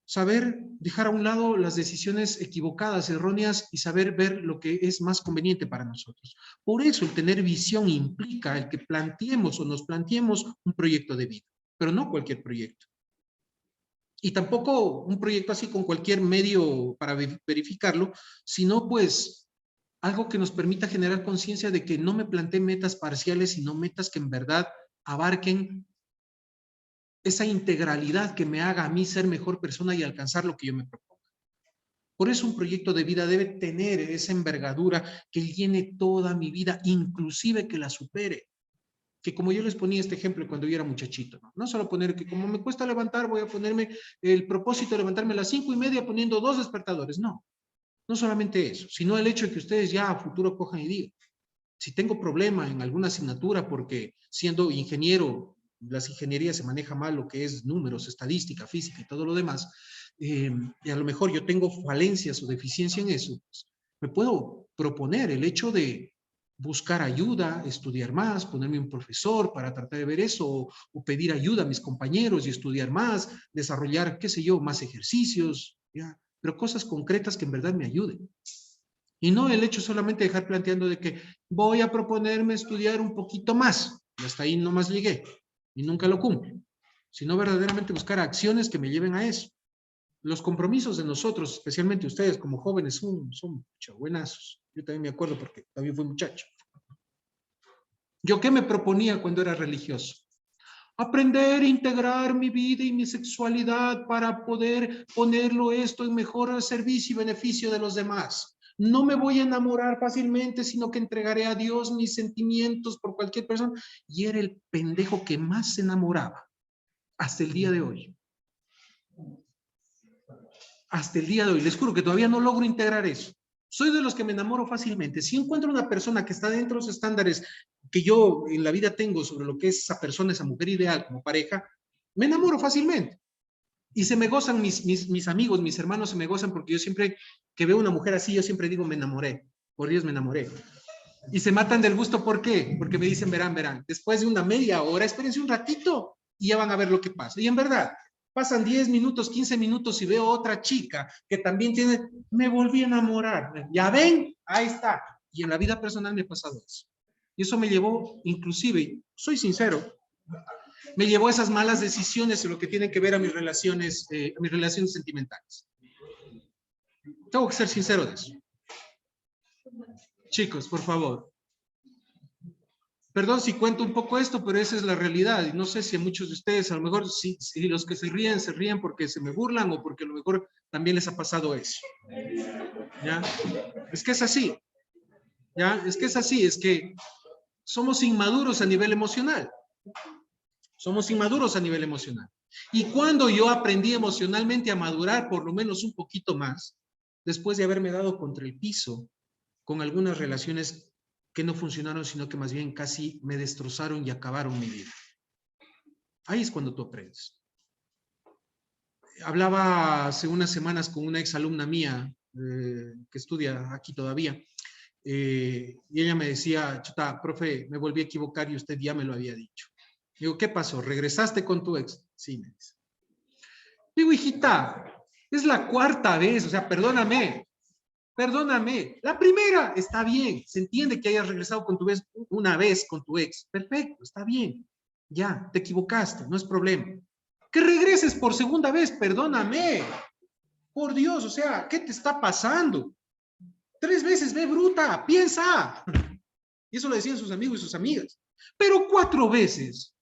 saber dejar a un lado las decisiones equivocadas, erróneas y saber ver lo que es más conveniente para nosotros. Por eso el tener visión implica el que planteemos o nos planteemos un proyecto de vida, pero no cualquier proyecto. Y tampoco un proyecto así con cualquier medio para verificarlo, sino pues algo que nos permita generar conciencia de que no me planteé metas parciales, sino metas que en verdad abarquen esa integralidad que me haga a mí ser mejor persona y alcanzar lo que yo me propongo. Por eso un proyecto de vida debe tener esa envergadura que llene toda mi vida, inclusive que la supere. Que como yo les ponía este ejemplo cuando yo era muchachito, no solo poner que como me cuesta levantar, voy a ponerme el propósito de levantarme a las 5:30 poniendo 2 despertadores. No, no solamente eso, sino el hecho de que ustedes ya a futuro cojan y digan, si tengo problema en alguna asignatura porque siendo ingeniero, las ingenierías se maneja mal lo que es números, estadística, física y todo lo demás, y a lo mejor yo tengo falencias o deficiencia en eso, pues, me puedo proponer el hecho de buscar ayuda, estudiar más, ponerme un profesor para tratar de ver eso, o pedir ayuda a mis compañeros y estudiar más, desarrollar, qué sé yo, más ejercicios, ¿ya? Pero cosas concretas que en verdad me ayuden. Y no el hecho solamente de dejar planteando de que voy a proponerme estudiar un poquito más, y hasta ahí nomás llegué, y nunca lo cumplo, sino verdaderamente buscar acciones que me lleven a eso. Los compromisos de nosotros, especialmente ustedes como jóvenes, son buenazos. Yo también me acuerdo porque también fui muchacho. ¿Yo qué me proponía cuando era religioso? Aprender a integrar mi vida y mi sexualidad para poder ponerlo esto en mejor servicio y beneficio de los demás. No me voy a enamorar fácilmente, sino que entregaré a Dios mis sentimientos por cualquier persona. Y era el pendejo que más se enamoraba hasta el día de hoy. Hasta el día de hoy. Les juro que todavía no logro integrar eso. Soy de los que me enamoro fácilmente. Si encuentro una persona que está dentro de los estándares que yo en la vida tengo sobre lo que es esa persona, esa mujer ideal como pareja, me enamoro fácilmente. Y se me gozan mis amigos, mis hermanos se me gozan porque yo siempre que veo una mujer así, yo siempre digo, me enamoré. Por Dios, me enamoré. Y se matan del gusto, ¿por qué? Porque me dicen, verán, después de una media hora, espérense un ratito y ya van a ver lo que pasa. Y en verdad, pasan 10 minutos, 15 minutos y veo otra chica que también tiene, me volví a enamorar. Ya ven, ahí está. Y en la vida personal me ha pasado eso. Y eso me llevó, inclusive, soy sincero, me llevó a esas malas decisiones en lo que tiene que ver a mis relaciones sentimentales. Tengo que ser sincero de eso. Chicos, por favor. Perdón si cuento un poco esto, pero esa es la realidad. Y no sé si a muchos de ustedes, a lo mejor, si los que se ríen porque se me burlan o porque a lo mejor también les ha pasado eso. ¿Ya? Es que es así. ¿Ya? Es que es así. Es que somos inmaduros a nivel emocional. Somos inmaduros a nivel emocional. Y cuando yo aprendí emocionalmente a madurar por lo menos un poquito más, después de haberme dado contra el piso con algunas relaciones que no funcionaron, sino que más bien casi me destrozaron y acabaron mi vida. Ahí es cuando tú aprendes. Hablaba hace unas semanas con una exalumna mía que estudia aquí todavía, y ella me decía, chuta, profe, me volví a equivocar y usted ya me lo había dicho. Digo, ¿qué pasó? ¿Regresaste con tu ex? Sí, me dice. Digo, hijita, es la cuarta vez, o sea, perdóname. La primera está bien, se entiende que hayas regresado con tu ex una vez con tu ex, perfecto, está bien, ya, te equivocaste, no es problema. Que regreses por segunda vez, perdóname, por Dios, o sea, ¿qué te está pasando? 3 veces, ve bruta, piensa. Y eso lo decían sus amigos y sus amigas. Pero 4 veces,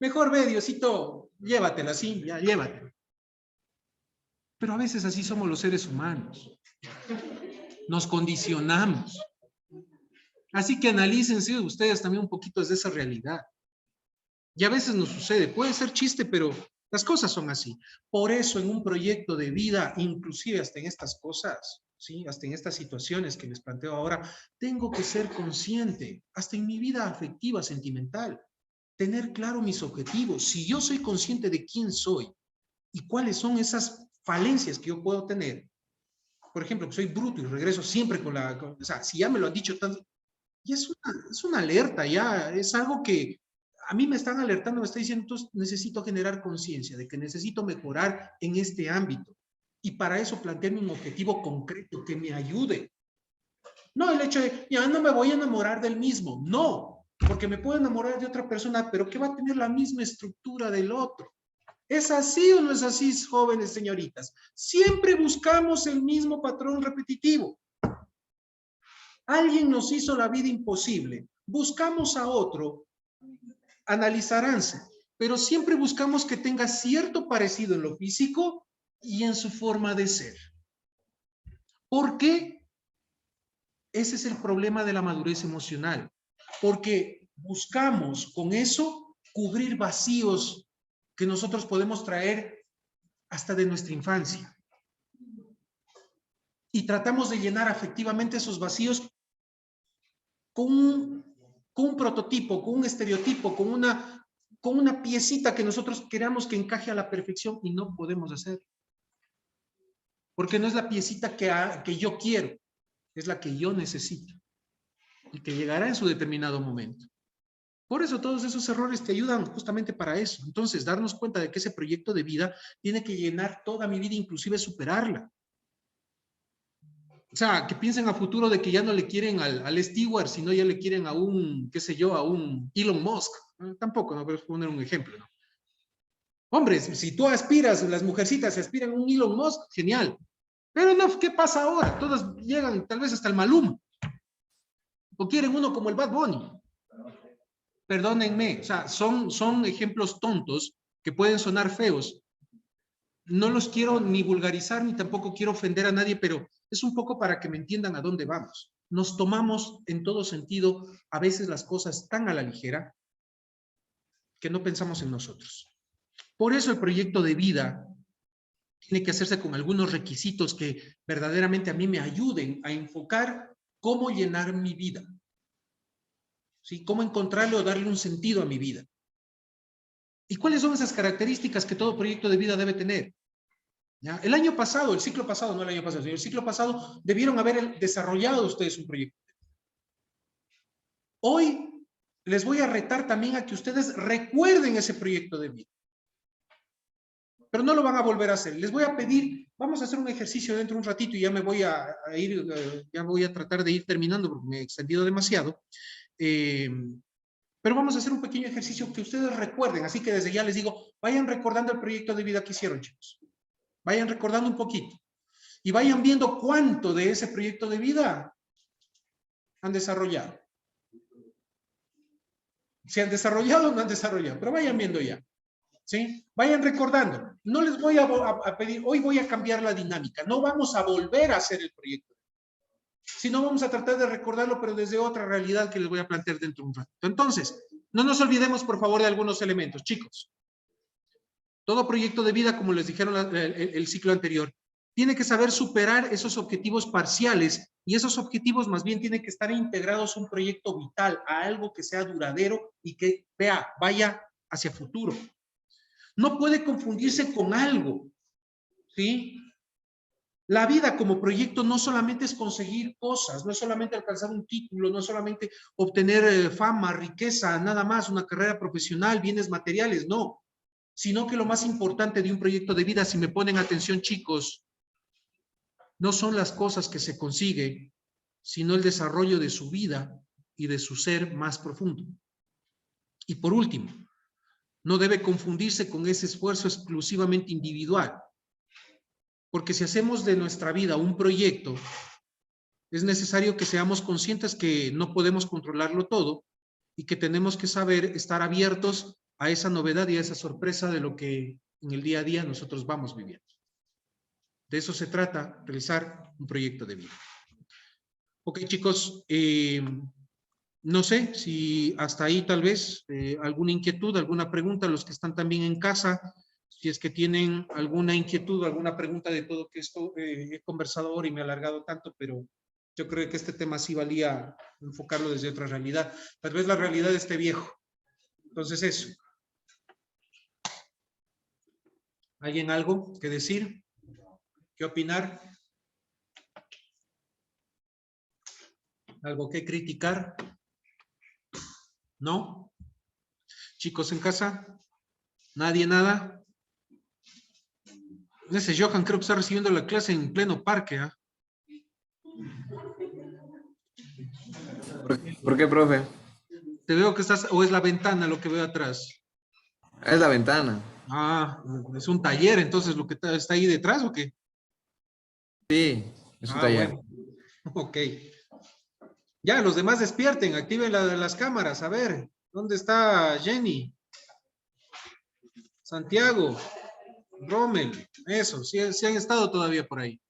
Mejor ve, Diosito, llévatela, sí, ya, llévatela. Pero a veces así somos los seres humanos. Nos condicionamos. Así que analícense ustedes también un poquito de esa realidad. Y a veces nos sucede, puede ser chiste, pero las cosas son así. Por eso en un proyecto de vida, inclusive hasta en estas cosas, ¿sí? Hasta en estas situaciones que les planteo ahora, tengo que ser consciente, hasta en mi vida afectiva, sentimental, tener claro mis objetivos. Si yo soy consciente de quién soy y cuáles son esas falencias que yo puedo tener, por ejemplo, que soy bruto y regreso siempre o sea, si ya me lo han dicho tanto, y es una alerta, ya, es algo que a mí me están alertando, me está diciendo, entonces necesito generar conciencia de que necesito mejorar en este ámbito. Y para eso plantearme un objetivo concreto que me ayude. No el hecho de, ya no me voy a enamorar del mismo, no, porque me puedo enamorar de otra persona, pero que va a tener la misma estructura del otro. ¿Es así o no es así, jóvenes señoritas? Siempre buscamos el mismo patrón repetitivo. Alguien nos hizo la vida imposible. Buscamos a otro, analizaránse, pero siempre buscamos que tenga cierto parecido en lo físico y en su forma de ser. ¿Por qué? Ese es el problema de la madurez emocional. Porque buscamos con eso cubrir vacíos que nosotros podemos traer hasta de nuestra infancia. Y tratamos de llenar afectivamente esos vacíos con un prototipo, con un estereotipo, con una piecita que nosotros queramos que encaje a la perfección y no podemos hacer. Porque no es la piecita que yo quiero, es la que yo necesito y que llegará en su determinado momento. Por eso todos esos errores te ayudan justamente para eso. Entonces, darnos cuenta de que ese proyecto de vida tiene que llenar toda mi vida, inclusive superarla. O sea, que piensen a futuro de que ya no le quieren al Stewart, sino ya le quieren a un, qué sé yo, a un Elon Musk. Tampoco, no, pero es poner un ejemplo, ¿no? Hombres, si tú aspiras, las mujercitas aspiran a un Elon Musk, genial. Pero no, ¿qué pasa ahora? Todas llegan tal vez hasta el Maluma. O quieren uno como el Bad Bunny. Perdónenme, o sea, son ejemplos tontos que pueden sonar feos. No los quiero ni vulgarizar, ni tampoco quiero ofender a nadie, pero es un poco para que me entiendan a dónde vamos. Nos tomamos en todo sentido a veces las cosas tan a la ligera que no pensamos en nosotros. Por eso el proyecto de vida tiene que hacerse con algunos requisitos que verdaderamente a mí me ayuden a enfocar cómo llenar mi vida. ¿Sí? Cómo encontrarle o darle un sentido a mi vida. ¿Y cuáles son esas características que todo proyecto de vida debe tener? ¿Ya? El año pasado, el ciclo pasado, no el año pasado, el ciclo pasado debieron haber desarrollado ustedes un proyecto. Hoy les voy a retar también a que ustedes recuerden ese proyecto de vida. Pero no lo van a volver a hacer. Les voy a pedir, vamos a hacer un ejercicio dentro de un ratito y ya me voy a ir, ya voy a tratar de ir terminando porque me he extendido demasiado. Pero vamos a hacer un pequeño ejercicio que ustedes recuerden. Así que desde ya les digo, vayan recordando el proyecto de vida que hicieron, chicos. Vayan recordando un poquito. Y vayan viendo cuánto de ese proyecto de vida han desarrollado. Si han desarrollado o no han desarrollado, pero vayan viendo ya. ¿Sí? Vayan recordando. No les voy a pedir, hoy voy a cambiar la dinámica. No vamos a volver a hacer el proyecto. Sino vamos a tratar de recordarlo, pero desde otra realidad que les voy a plantear dentro de un rato. Entonces, no nos olvidemos, por favor, de algunos elementos. Chicos, todo proyecto de vida, como les dijeron el ciclo anterior, tiene que saber superar esos objetivos parciales y esos objetivos más bien tienen que estar integrados a un proyecto vital, a algo que sea duradero y que vaya hacia futuro. No puede confundirse con algo, ¿sí? La vida como proyecto no solamente es conseguir cosas, no es solamente alcanzar un título, no es solamente obtener fama, riqueza, nada más, una carrera profesional, bienes materiales, no. Sino que lo más importante de un proyecto de vida, si me ponen atención, chicos, no son las cosas que se consiguen, sino el desarrollo de su vida y de su ser más profundo. Y por último, no debe confundirse con ese esfuerzo exclusivamente individual. Porque si hacemos de nuestra vida un proyecto, es necesario que seamos conscientes que no podemos controlarlo todo y que tenemos que saber estar abiertos a esa novedad y a esa sorpresa de lo que en el día a día nosotros vamos viviendo. De eso se trata, realizar un proyecto de vida. Ok, chicos, no sé si hasta ahí tal vez alguna inquietud, alguna pregunta, los que están también en casa, si es que tienen alguna inquietud, alguna pregunta de todo que esto he conversado ahora y me he alargado tanto, pero yo creo que este tema sí valía enfocarlo desde otra realidad. Tal vez la realidad esté viejo. Entonces eso. ¿Alguien algo que decir? ¿Qué opinar? ¿Algo que criticar? ¿No? Chicos en casa, nadie nada. Ese Johan creo que está recibiendo la clase en pleno parque. ¿Ah? ¿Por qué, profe? Te veo que estás, o es la ventana lo que veo atrás. Es la ventana. Ah, es un taller, entonces lo que está ahí detrás o qué? Sí, es un Ah, taller. bueno, ok. Ya, los demás despierten, activen las cámaras. A ver, ¿dónde está Jenny? Santiago, Rommel, eso, si han estado todavía por ahí.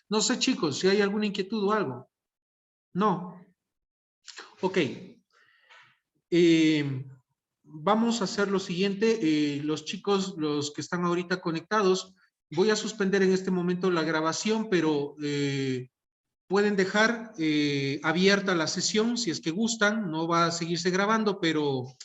No sé, chicos, si hay alguna inquietud o algo. No. Ok. Vamos a hacer lo siguiente. Los chicos, los que están ahorita conectados, voy a suspender en este momento la grabación, pero pueden dejar abierta la sesión si es que gustan. No va a seguirse grabando, pero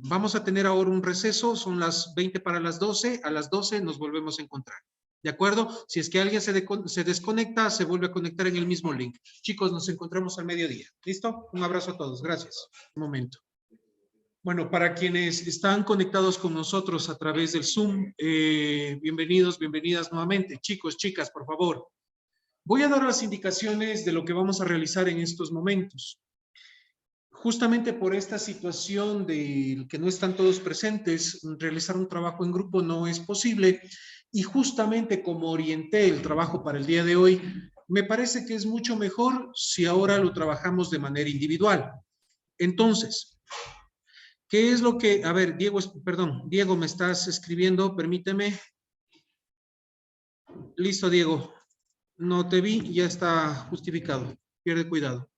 vamos a tener ahora un receso. Son las 20 para las 12. A las 12 nos volvemos a encontrar. ¿De acuerdo? Si es que alguien se desconecta, se vuelve a conectar en el mismo link. Chicos, nos encontramos al mediodía. ¿Listo? Un abrazo a todos. Gracias. Un momento. Bueno, para quienes están conectados con nosotros a través del Zoom, bienvenidos, bienvenidas nuevamente. Chicos, chicas, por favor. Voy a dar las indicaciones de lo que vamos a realizar en estos momentos. Justamente por esta situación de que no están todos presentes, realizar un trabajo en grupo no es posible. Y justamente como orienté el trabajo para el día de hoy, me parece que es mucho mejor si ahora lo trabajamos de manera individual. Entonces, ¿qué es lo que, a ver, Diego, perdón, Diego, me estás escribiendo, permíteme. Listo, Diego. No te vi, ya está justificado. Pierde cuidado.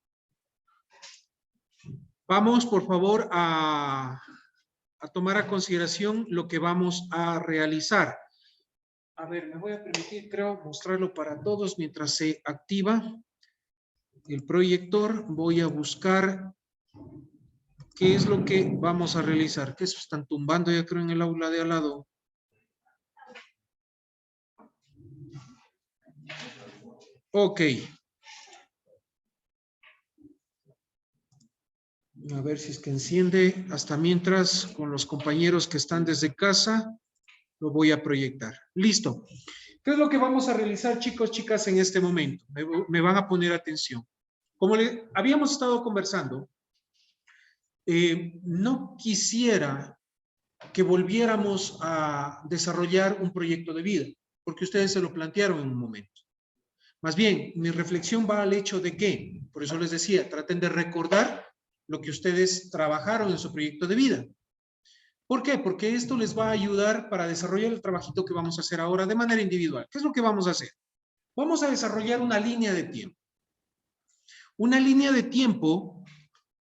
Vamos, por favor, a tomar a consideración lo que vamos a realizar. A ver, me voy a permitir, creo, mostrarlo para todos mientras se activa el proyector. Voy a buscar qué es lo que vamos a realizar. ¿Qué se están tumbando ya creo en el aula de al lado? Ok. A ver si es que enciende. Hasta mientras, con los compañeros que están desde casa, lo voy a proyectar. Listo. ¿Qué es lo que vamos a realizar, chicos, chicas, en este momento? Me van a poner atención. Como habíamos estado conversando, no quisiera que volviéramos a desarrollar un proyecto de vida, porque ustedes se lo plantearon en un momento. Más bien, mi reflexión va al hecho de que, por eso les decía, traten de recordar lo que ustedes trabajaron en su proyecto de vida. ¿Por qué? Porque esto les va a ayudar para desarrollar el trabajito que vamos a hacer ahora de manera individual. ¿Qué es lo que vamos a hacer? Vamos a desarrollar una línea de tiempo. Una línea de tiempo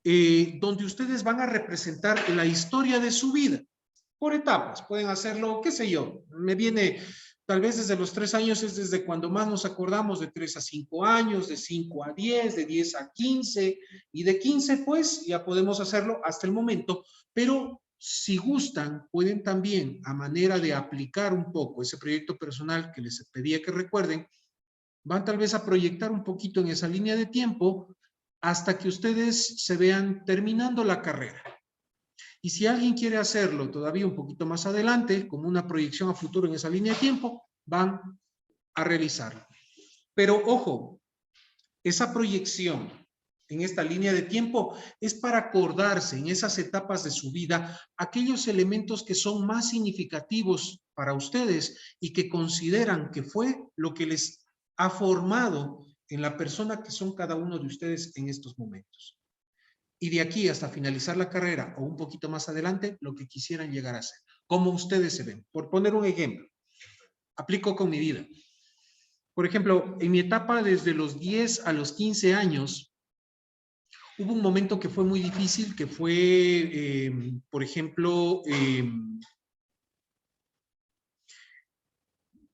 donde ustedes van a representar la historia de su vida por etapas. Pueden hacerlo, qué sé yo, me viene tal vez desde los 3 años, es desde cuando más nos acordamos, de 3 a 5 años, de 5 a 10, de 10 a 15, y de 15 pues ya podemos hacerlo hasta el momento, pero si gustan, pueden también, a manera de aplicar un poco ese proyecto personal que les pedía que recuerden, van tal vez a proyectar un poquito en esa línea de tiempo hasta que ustedes se vean terminando la carrera. Y si alguien quiere hacerlo todavía un poquito más adelante, como una proyección a futuro en esa línea de tiempo, van a realizarlo. Pero ojo, esa proyección en esta línea de tiempo es para acordarse en esas etapas de su vida aquellos elementos que son más significativos para ustedes y que consideran que fue lo que les ha formado en la persona que son cada uno de ustedes en estos momentos. y de aquí hasta finalizar la carrera o un poquito más adelante, lo que quisieran llegar a ser. Como ustedes se ven. Por poner un ejemplo, aplico con mi vida. Por ejemplo, en mi etapa desde los 10 a los 15 años, hubo un momento que fue muy difícil, que fue, por ejemplo,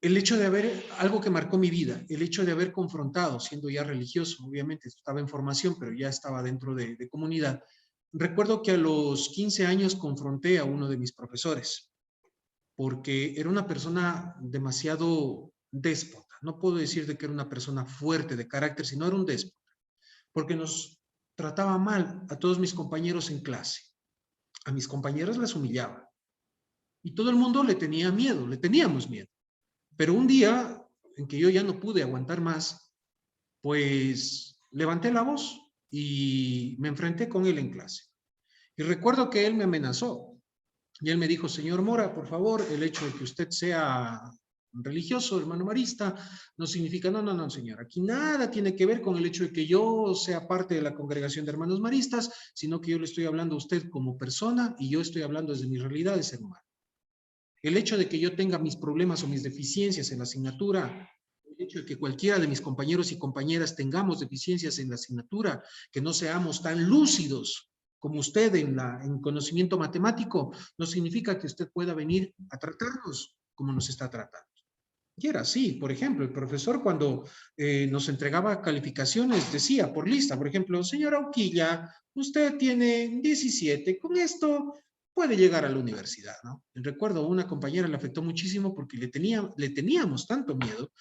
el hecho de haber, algo que marcó mi vida, el hecho de haber confrontado, siendo ya religioso, obviamente estaba en formación, pero ya estaba dentro de comunidad. Recuerdo que a los 15 años confronté a uno de mis profesores, porque era una persona demasiado déspota. No puedo decir de que era una persona fuerte de carácter, sino era un déspota, porque nos trataba mal a todos mis compañeros en clase. A mis compañeras las humillaba. Y todo el mundo le tenía miedo, le teníamos miedo. Pero un día en que yo ya no pude aguantar más, pues levanté la voz y me enfrenté con él en clase. Y recuerdo que él me amenazó. Y él me dijo, señor Mora, por favor, el hecho de que usted sea religioso, hermano marista, no significa, no, señor, aquí nada tiene que ver con el hecho de que yo sea parte de la congregación de hermanos maristas, sino que yo le estoy hablando a usted como persona y yo estoy hablando desde mi realidad de ser humano. El hecho de que yo tenga mis problemas o mis deficiencias en la asignatura, el hecho de que cualquiera de mis compañeros y compañeras tengamos deficiencias en la asignatura, que no seamos tan lúcidos como usted en conocimiento matemático, no significa que usted pueda venir a tratarnos como nos está tratando. Y era así, por ejemplo, el profesor cuando nos entregaba calificaciones decía por lista, por ejemplo, señora Uquilla, usted tiene 17, con esto puede llegar a la universidad, ¿no? Recuerdo a una compañera le afectó muchísimo porque le teníamos tanto miedo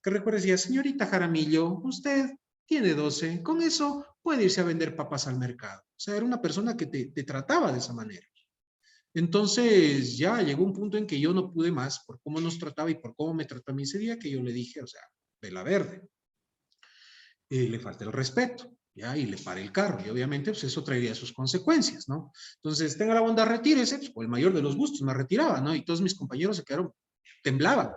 que recuerdo decía, señorita Jaramillo, usted tiene 12, con eso puede irse a vender papas al mercado. O sea, era una persona que te trataba de esa manera. Entonces ya llegó un punto en que yo no pude más por cómo nos trataba y por cómo me trató a mí ese día, que yo le dije, o sea, de la verde, le falta el respeto, ¿ya? Y le paré el carro, y obviamente pues eso traería sus consecuencias, ¿no? Entonces, tenga la bondad, retírese, pues por el mayor de los gustos, me retiraba, ¿no? Y todos mis compañeros se quedaron, temblaban,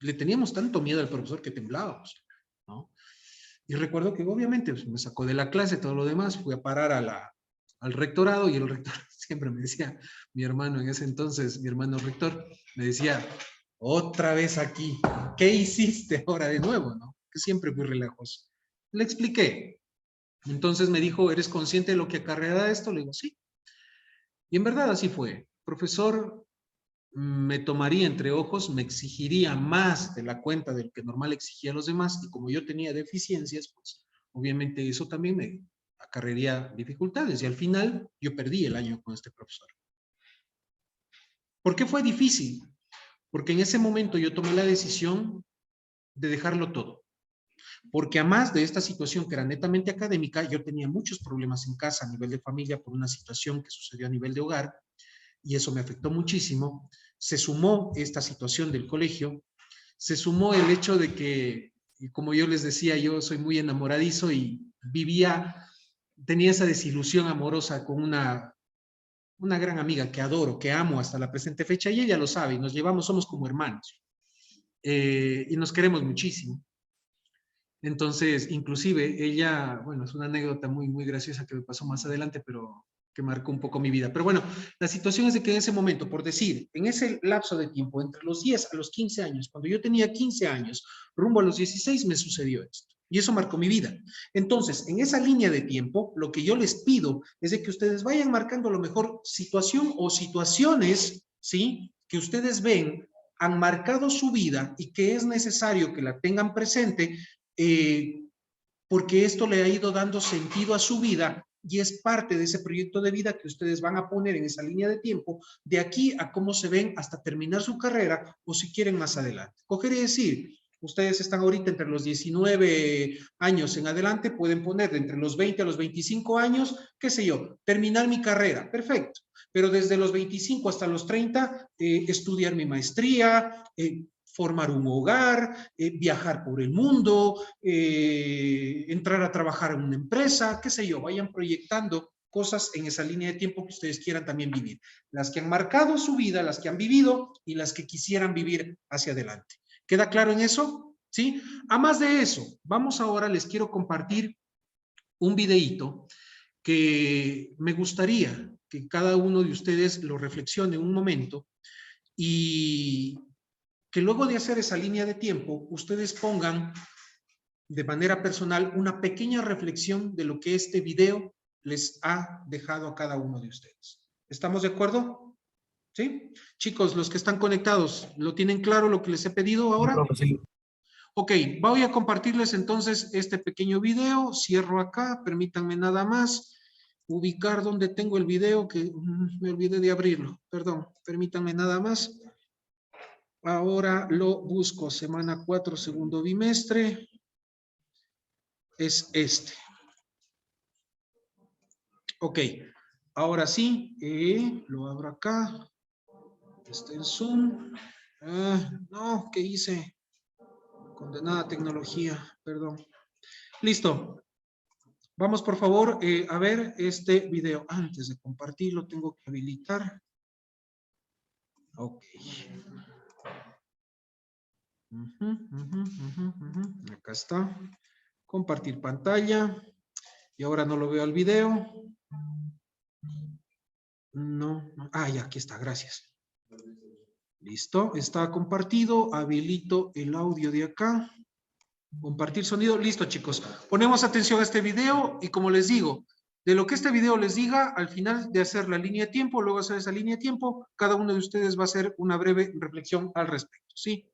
le teníamos tanto miedo al profesor que temblábamos, ¿no? Y recuerdo que obviamente pues, me sacó de la clase, todo lo demás, fui a parar al rectorado y el rector siempre me decía, mi hermano en ese entonces, mi hermano rector, me decía, otra vez aquí, ¿qué hiciste ahora de nuevo, no? Que siempre fui relajoso. Le expliqué. Entonces me dijo, ¿eres consciente de lo que acarrea esto? Le digo, sí. Y en verdad así fue. Profesor, me tomaría entre ojos, me exigiría más de la cuenta del que normal exigía a los demás, y como yo tenía deficiencias, pues obviamente eso también me acarrearía dificultades, y al final yo perdí el año con este profesor. ¿Por qué fue difícil? Porque en ese momento yo tomé la decisión de dejarlo todo. Porque además de esta situación que era netamente académica, yo tenía muchos problemas en casa a nivel de familia por una situación que sucedió a nivel de hogar, y eso me afectó muchísimo. Se sumó esta situación del colegio, se sumó el hecho de que, como yo les decía, yo soy muy enamoradizo y tenía esa desilusión amorosa con una gran amiga que adoro, que amo hasta la presente fecha, y ella lo sabe, y nos llevamos, somos como hermanos, y nos queremos muchísimo. Entonces, inclusive, ella, bueno, es una anécdota muy graciosa que me pasó más adelante, pero que marcó un poco mi vida. Pero bueno, la situación es de que en ese momento, por decir, en ese lapso de tiempo, entre los 10 a los 15 años, cuando yo tenía 15 años, rumbo a los 16, me sucedió esto. Y eso marcó mi vida. Entonces, en esa línea de tiempo, lo que yo les pido es de que ustedes vayan marcando a lo mejor situación o situaciones, ¿sí? Que ustedes ven han marcado su vida y que es necesario que la tengan presente, porque esto le ha ido dando sentido a su vida y es parte de ese proyecto de vida que ustedes van a poner en esa línea de tiempo, de aquí a cómo se ven hasta terminar su carrera o si quieren más adelante. Coger y decir, ustedes están ahorita entre los 19 años en adelante, pueden poner de entre los 20 a los 25 años, qué sé yo, terminar mi carrera, perfecto. Pero desde los 25 hasta los 30, estudiar mi maestría, formar un hogar, viajar por el mundo, entrar a trabajar en una empresa, qué sé yo, vayan proyectando cosas en esa línea de tiempo que ustedes quieran también vivir. Las que han marcado su vida, las que han vivido y las que quisieran vivir hacia adelante. ¿Queda claro en eso? ¿Sí? A más de eso, vamos ahora, les quiero compartir un videíto que me gustaría que cada uno de ustedes lo reflexione un momento y que luego de hacer esa línea de tiempo, ustedes pongan de manera personal una pequeña reflexión de lo que este video les ha dejado a cada uno de ustedes. ¿Estamos de acuerdo? ¿Sí? Chicos, los que están conectados, ¿lo tienen claro lo que les he pedido ahora? Sí. Ok, voy a compartirles entonces este pequeño video. Cierro acá, permítanme nada más ubicar donde tengo el video, que me olvidé de abrirlo. Perdón, permítanme nada más. Ahora lo busco, semana 4, segundo bimestre. Es este. Ok, ahora sí, lo abro acá. Está en Zoom. No, ¿qué hice? Condenada tecnología, perdón. Listo. Vamos, por favor, a ver este video. Antes de compartirlo, tengo que habilitar. Ok. Acá está. Compartir pantalla. Y ahora no lo veo el video. No. Ya, aquí está. Gracias. Listo. Está compartido. Habilito el audio de acá. Compartir sonido. Listo, chicos. Ponemos atención a este video y como les digo, de lo que este video les diga, al final de hacer la línea de tiempo, luego hacer esa línea de tiempo, cada uno de ustedes va a hacer una breve reflexión al respecto, ¿sí?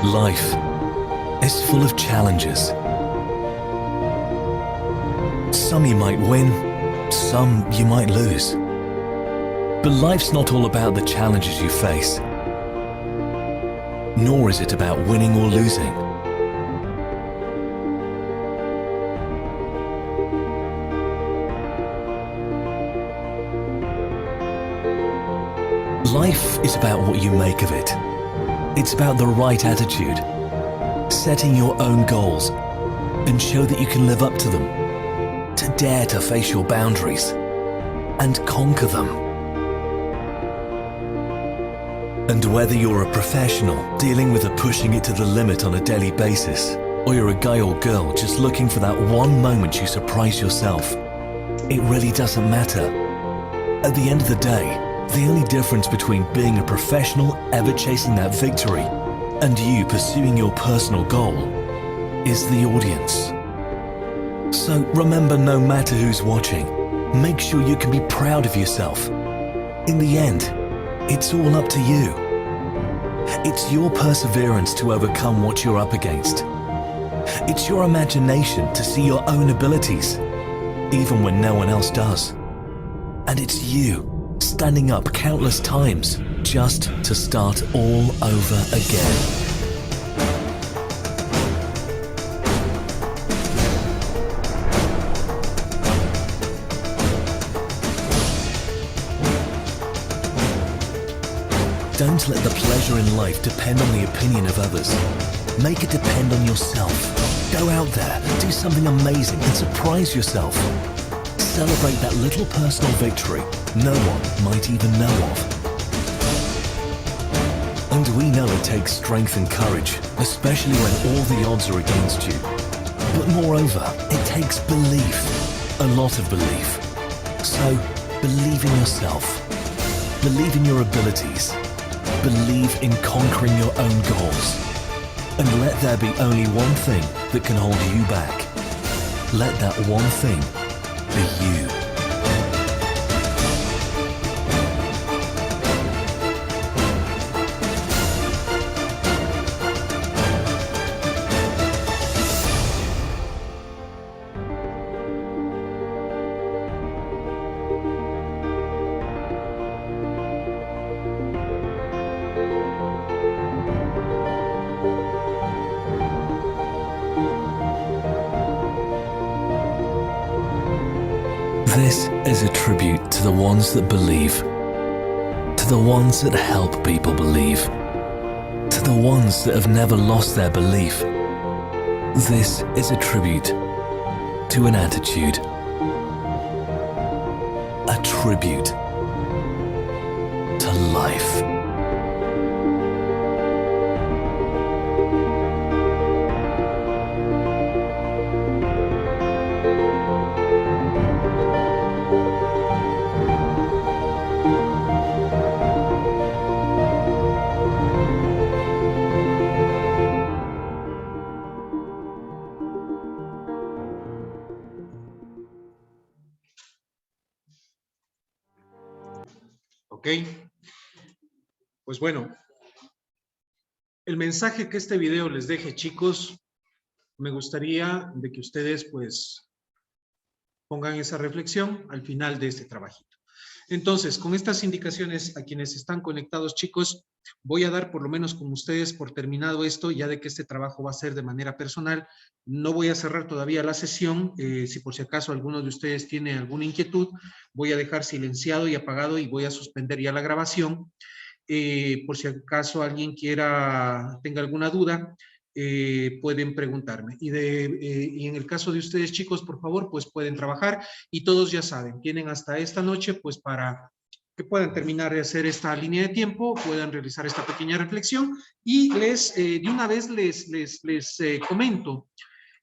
Life is full of challenges. Some you might win, some you might lose. But life's not all about the challenges you face, nor is it about winning or losing. Life is about what you make of it. It's about the right attitude, setting your own goals, and show that you can live up to them, to dare to face your boundaries, and conquer them. And whether you're a professional dealing with pushing it to the limit on a daily basis, or you're a guy or girl just looking for that one moment you surprise yourself, it really doesn't matter. At the end of the day, the only difference between being a professional ever chasing that victory and you pursuing your personal goal is the audience. So remember, no matter who's watching, make sure you can be proud of yourself. In the end, it's all up to you. It's your perseverance to overcome what you're up against. It's your imagination to see your own abilities, even when no one else does. And it's you standing up countless times just to start all over again. Don't let the pleasure in life depend on the opinion of others. Make it depend on yourself. Go out there, do something amazing and surprise yourself. Celebrate that little personal victory no one might even know of. And we know it takes strength and courage, especially when all the odds are against you. But moreover, it takes belief, a lot of belief. So, believe in yourself. Believe in your abilities. Believe in conquering your own goals. And let there be only one thing that can hold you back. Let that one thing be you. This is a tribute to the ones that believe, to the ones that help people believe, to the ones that have never lost their belief. This is a tribute to an attitude. A tribute to life. Ok, pues bueno, el mensaje que este video les deje, chicos, me gustaría de que ustedes pues pongan esa reflexión al final de este trabajito. Entonces, con estas indicaciones a quienes están conectados, chicos, voy a dar por lo menos con ustedes por terminado esto, ya de que este trabajo va a ser de manera personal. No voy a cerrar todavía la sesión. Si por si acaso alguno de ustedes tiene alguna inquietud, voy a dejar silenciado y apagado y voy a suspender ya la grabación. Por si acaso alguien tenga alguna duda, pueden preguntarme. Y en el caso de ustedes, chicos, por favor, pues pueden trabajar y todos ya saben, tienen hasta esta noche pues para que puedan terminar de hacer esta línea de tiempo, puedan realizar esta pequeña reflexión y de una vez les comento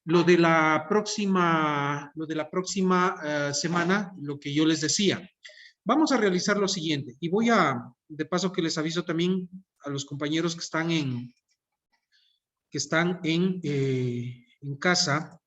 lo de la próxima semana, lo que yo les decía. Vamos a realizar lo siguiente y de paso que les aviso también a los compañeros que están en casa.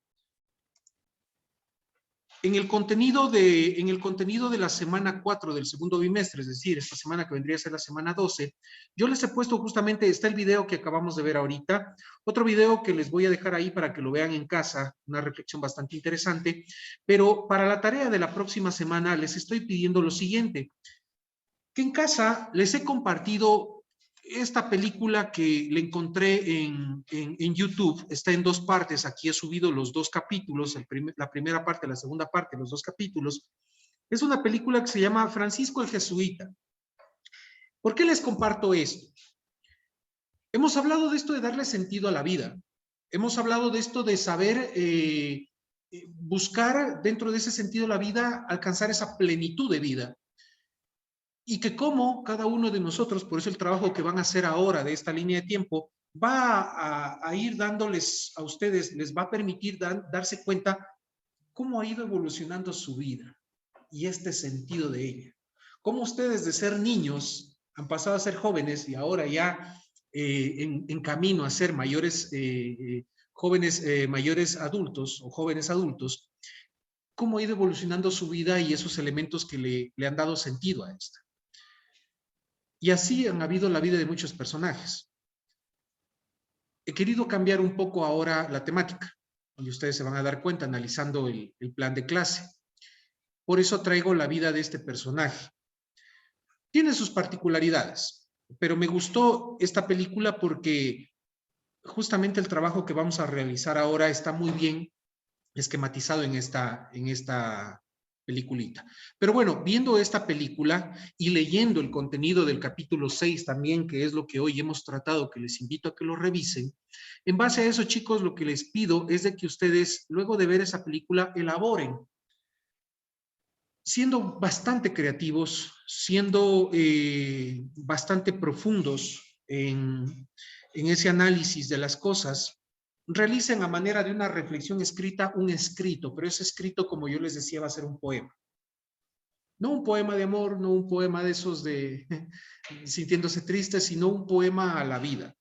En el contenido de la semana 4 del segundo bimestre, es decir, esta semana que vendría a ser la semana 12, yo les he puesto justamente, está el video que acabamos de ver ahorita, otro video que les voy a dejar ahí para que lo vean en casa, una reflexión bastante interesante, pero para la tarea de la próxima semana les estoy pidiendo lo siguiente, que en casa les he compartido esta película que le encontré en YouTube, está en 2 partes, aquí he subido los 2 capítulos, la primera parte, la segunda parte, los 2 capítulos. Es una película que se llama Francisco el Jesuita. ¿Por qué les comparto esto? Hemos hablado de esto de darle sentido a la vida. Hemos hablado de esto de saber buscar dentro de ese sentido de la vida, alcanzar esa plenitud de vida. Y que como cada uno de nosotros, por eso el trabajo que van a hacer ahora de esta línea de tiempo, va a ir dándoles a ustedes, les va a permitir darse cuenta cómo ha ido evolucionando su vida y este sentido de ella. Cómo ustedes de ser niños han pasado a ser jóvenes y ahora ya en camino a ser mayores, mayores adultos o jóvenes adultos, cómo ha ido evolucionando su vida y esos elementos que le han dado sentido a esta. Y así han habido la vida de muchos personajes. He querido cambiar un poco ahora la temática, y ustedes se van a dar cuenta analizando el plan de clase. Por eso traigo la vida de este personaje. Tiene sus particularidades, pero me gustó esta película porque justamente el trabajo que vamos a realizar ahora está muy bien esquematizado en esta peliculita. Pero bueno, viendo esta película y leyendo el contenido del capítulo 6 también, que es lo que hoy hemos tratado, que les invito a que lo revisen, en base a eso, chicos, lo que les pido es de que ustedes, luego de ver esa película, elaboren, siendo bastante creativos, siendo bastante profundos en ese análisis de las cosas, realicen a manera de una reflexión escrita un escrito, pero ese escrito, como yo les decía, va a ser un poema. No un poema de amor, no un poema de esos de sintiéndose triste, sino un poema a la vida.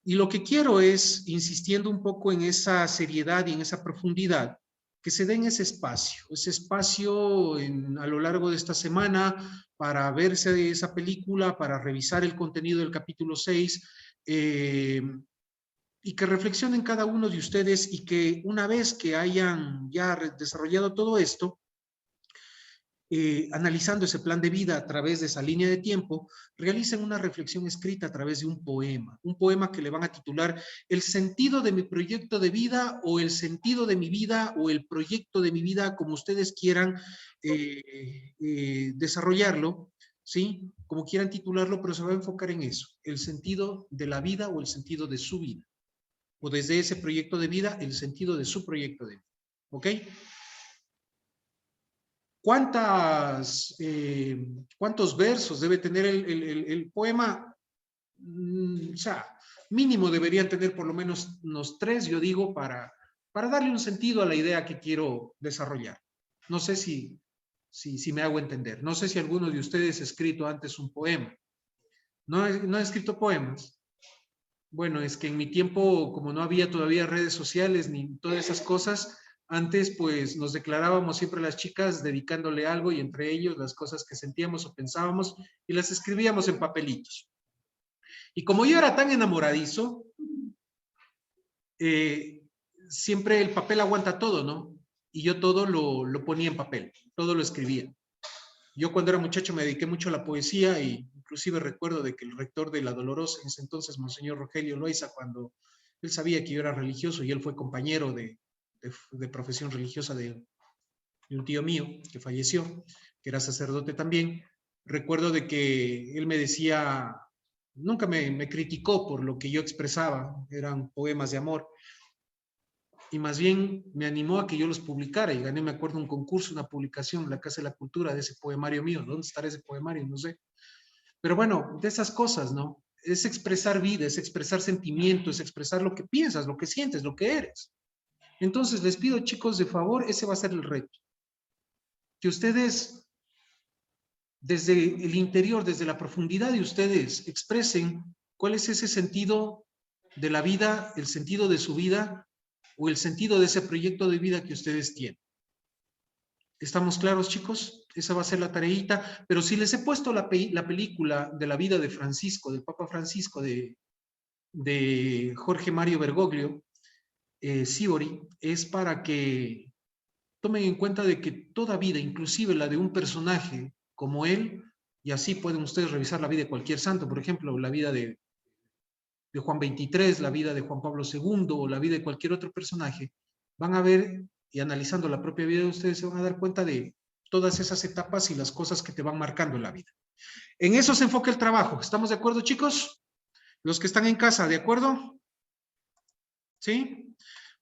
Y lo que quiero es, insistiendo un poco en esa seriedad y en esa profundidad, que se den ese espacio a lo largo de esta semana para verse esa película, para revisar el contenido del capítulo 6, y que reflexionen cada uno de ustedes y que una vez que hayan ya desarrollado todo esto, analizando ese plan de vida a través de esa línea de tiempo, realicen una reflexión escrita a través de un poema que le van a titular El sentido de mi proyecto de vida o el sentido de mi vida o el proyecto de mi vida, como ustedes quieran desarrollarlo, ¿sí? Como quieran titularlo, pero se va a enfocar en eso, el sentido de la vida o el sentido de su vida. O desde ese proyecto de vida, el sentido de su proyecto de vida. ¿Ok? ¿Cuántos versos debe tener el poema? O sea, mínimo deberían tener por lo menos unos 3, yo digo, para darle un sentido a la idea que quiero desarrollar. No sé si me hago entender. No sé si alguno de ustedes ha escrito antes un poema. ¿No ha escrito poemas? Bueno, es que en mi tiempo, como no había todavía redes sociales ni todas esas cosas, antes pues nos declarábamos siempre las chicas dedicándole algo y entre ellos las cosas que sentíamos o pensábamos y las escribíamos en papelitos. Y como yo era tan enamoradizo, siempre el papel aguanta todo, ¿no? Y yo todo lo ponía en papel, todo lo escribía. Yo cuando era muchacho me dediqué mucho a la poesía y inclusive recuerdo de que el rector de La Dolorosa en ese entonces, Monseñor Rogelio Loaiza, cuando él sabía que yo era religioso y él fue compañero de profesión religiosa de un tío mío que falleció, que era sacerdote también, recuerdo de que él me decía, nunca me criticó por lo que yo expresaba, eran poemas de amor, y más bien me animó a que yo los publicara y gané, me acuerdo, un concurso, una publicación en la Casa de la Cultura de ese poemario mío. ¿Dónde estará ese poemario? No sé. Pero bueno, de esas cosas, ¿no? Es expresar vida, es expresar sentimientos, es expresar lo que piensas, lo que sientes, lo que eres. Entonces, les pido, chicos, de favor, ese va a ser el reto. Que ustedes, desde el interior, desde la profundidad de ustedes, expresen cuál es ese sentido de la vida, el sentido de su vida, o el sentido de ese proyecto de vida que ustedes tienen. ¿Estamos claros, chicos? Esa va a ser la tareita, pero si les he puesto la película de la vida de Francisco, del Papa Francisco, de Jorge Mario Bergoglio, Sibori, es para que tomen en cuenta de que toda vida, inclusive la de un personaje como él, y así pueden ustedes revisar la vida de cualquier santo, por ejemplo, la vida de Juan XXIII, la vida de Juan Pablo II o la vida de cualquier otro personaje, van a ver y analizando la propia vida de ustedes se van a dar cuenta de todas esas etapas y las cosas que te van marcando en la vida. En eso se enfoca el trabajo. ¿Estamos de acuerdo, chicos? Los que están en casa, ¿de acuerdo? ¿Sí?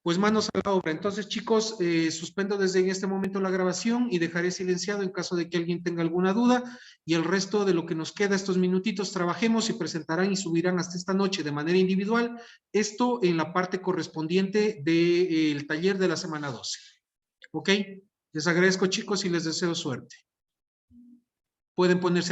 Pues manos a la obra. Entonces, chicos, suspendo desde este momento la grabación y dejaré silenciado en caso de que alguien tenga alguna duda y el resto de lo que nos queda, estos minutitos, trabajemos y presentarán y subirán hasta esta noche de manera individual esto en la parte correspondiente del taller de la semana 12. ¿Ok? Les agradezco, chicos, y les deseo suerte. Pueden ponerse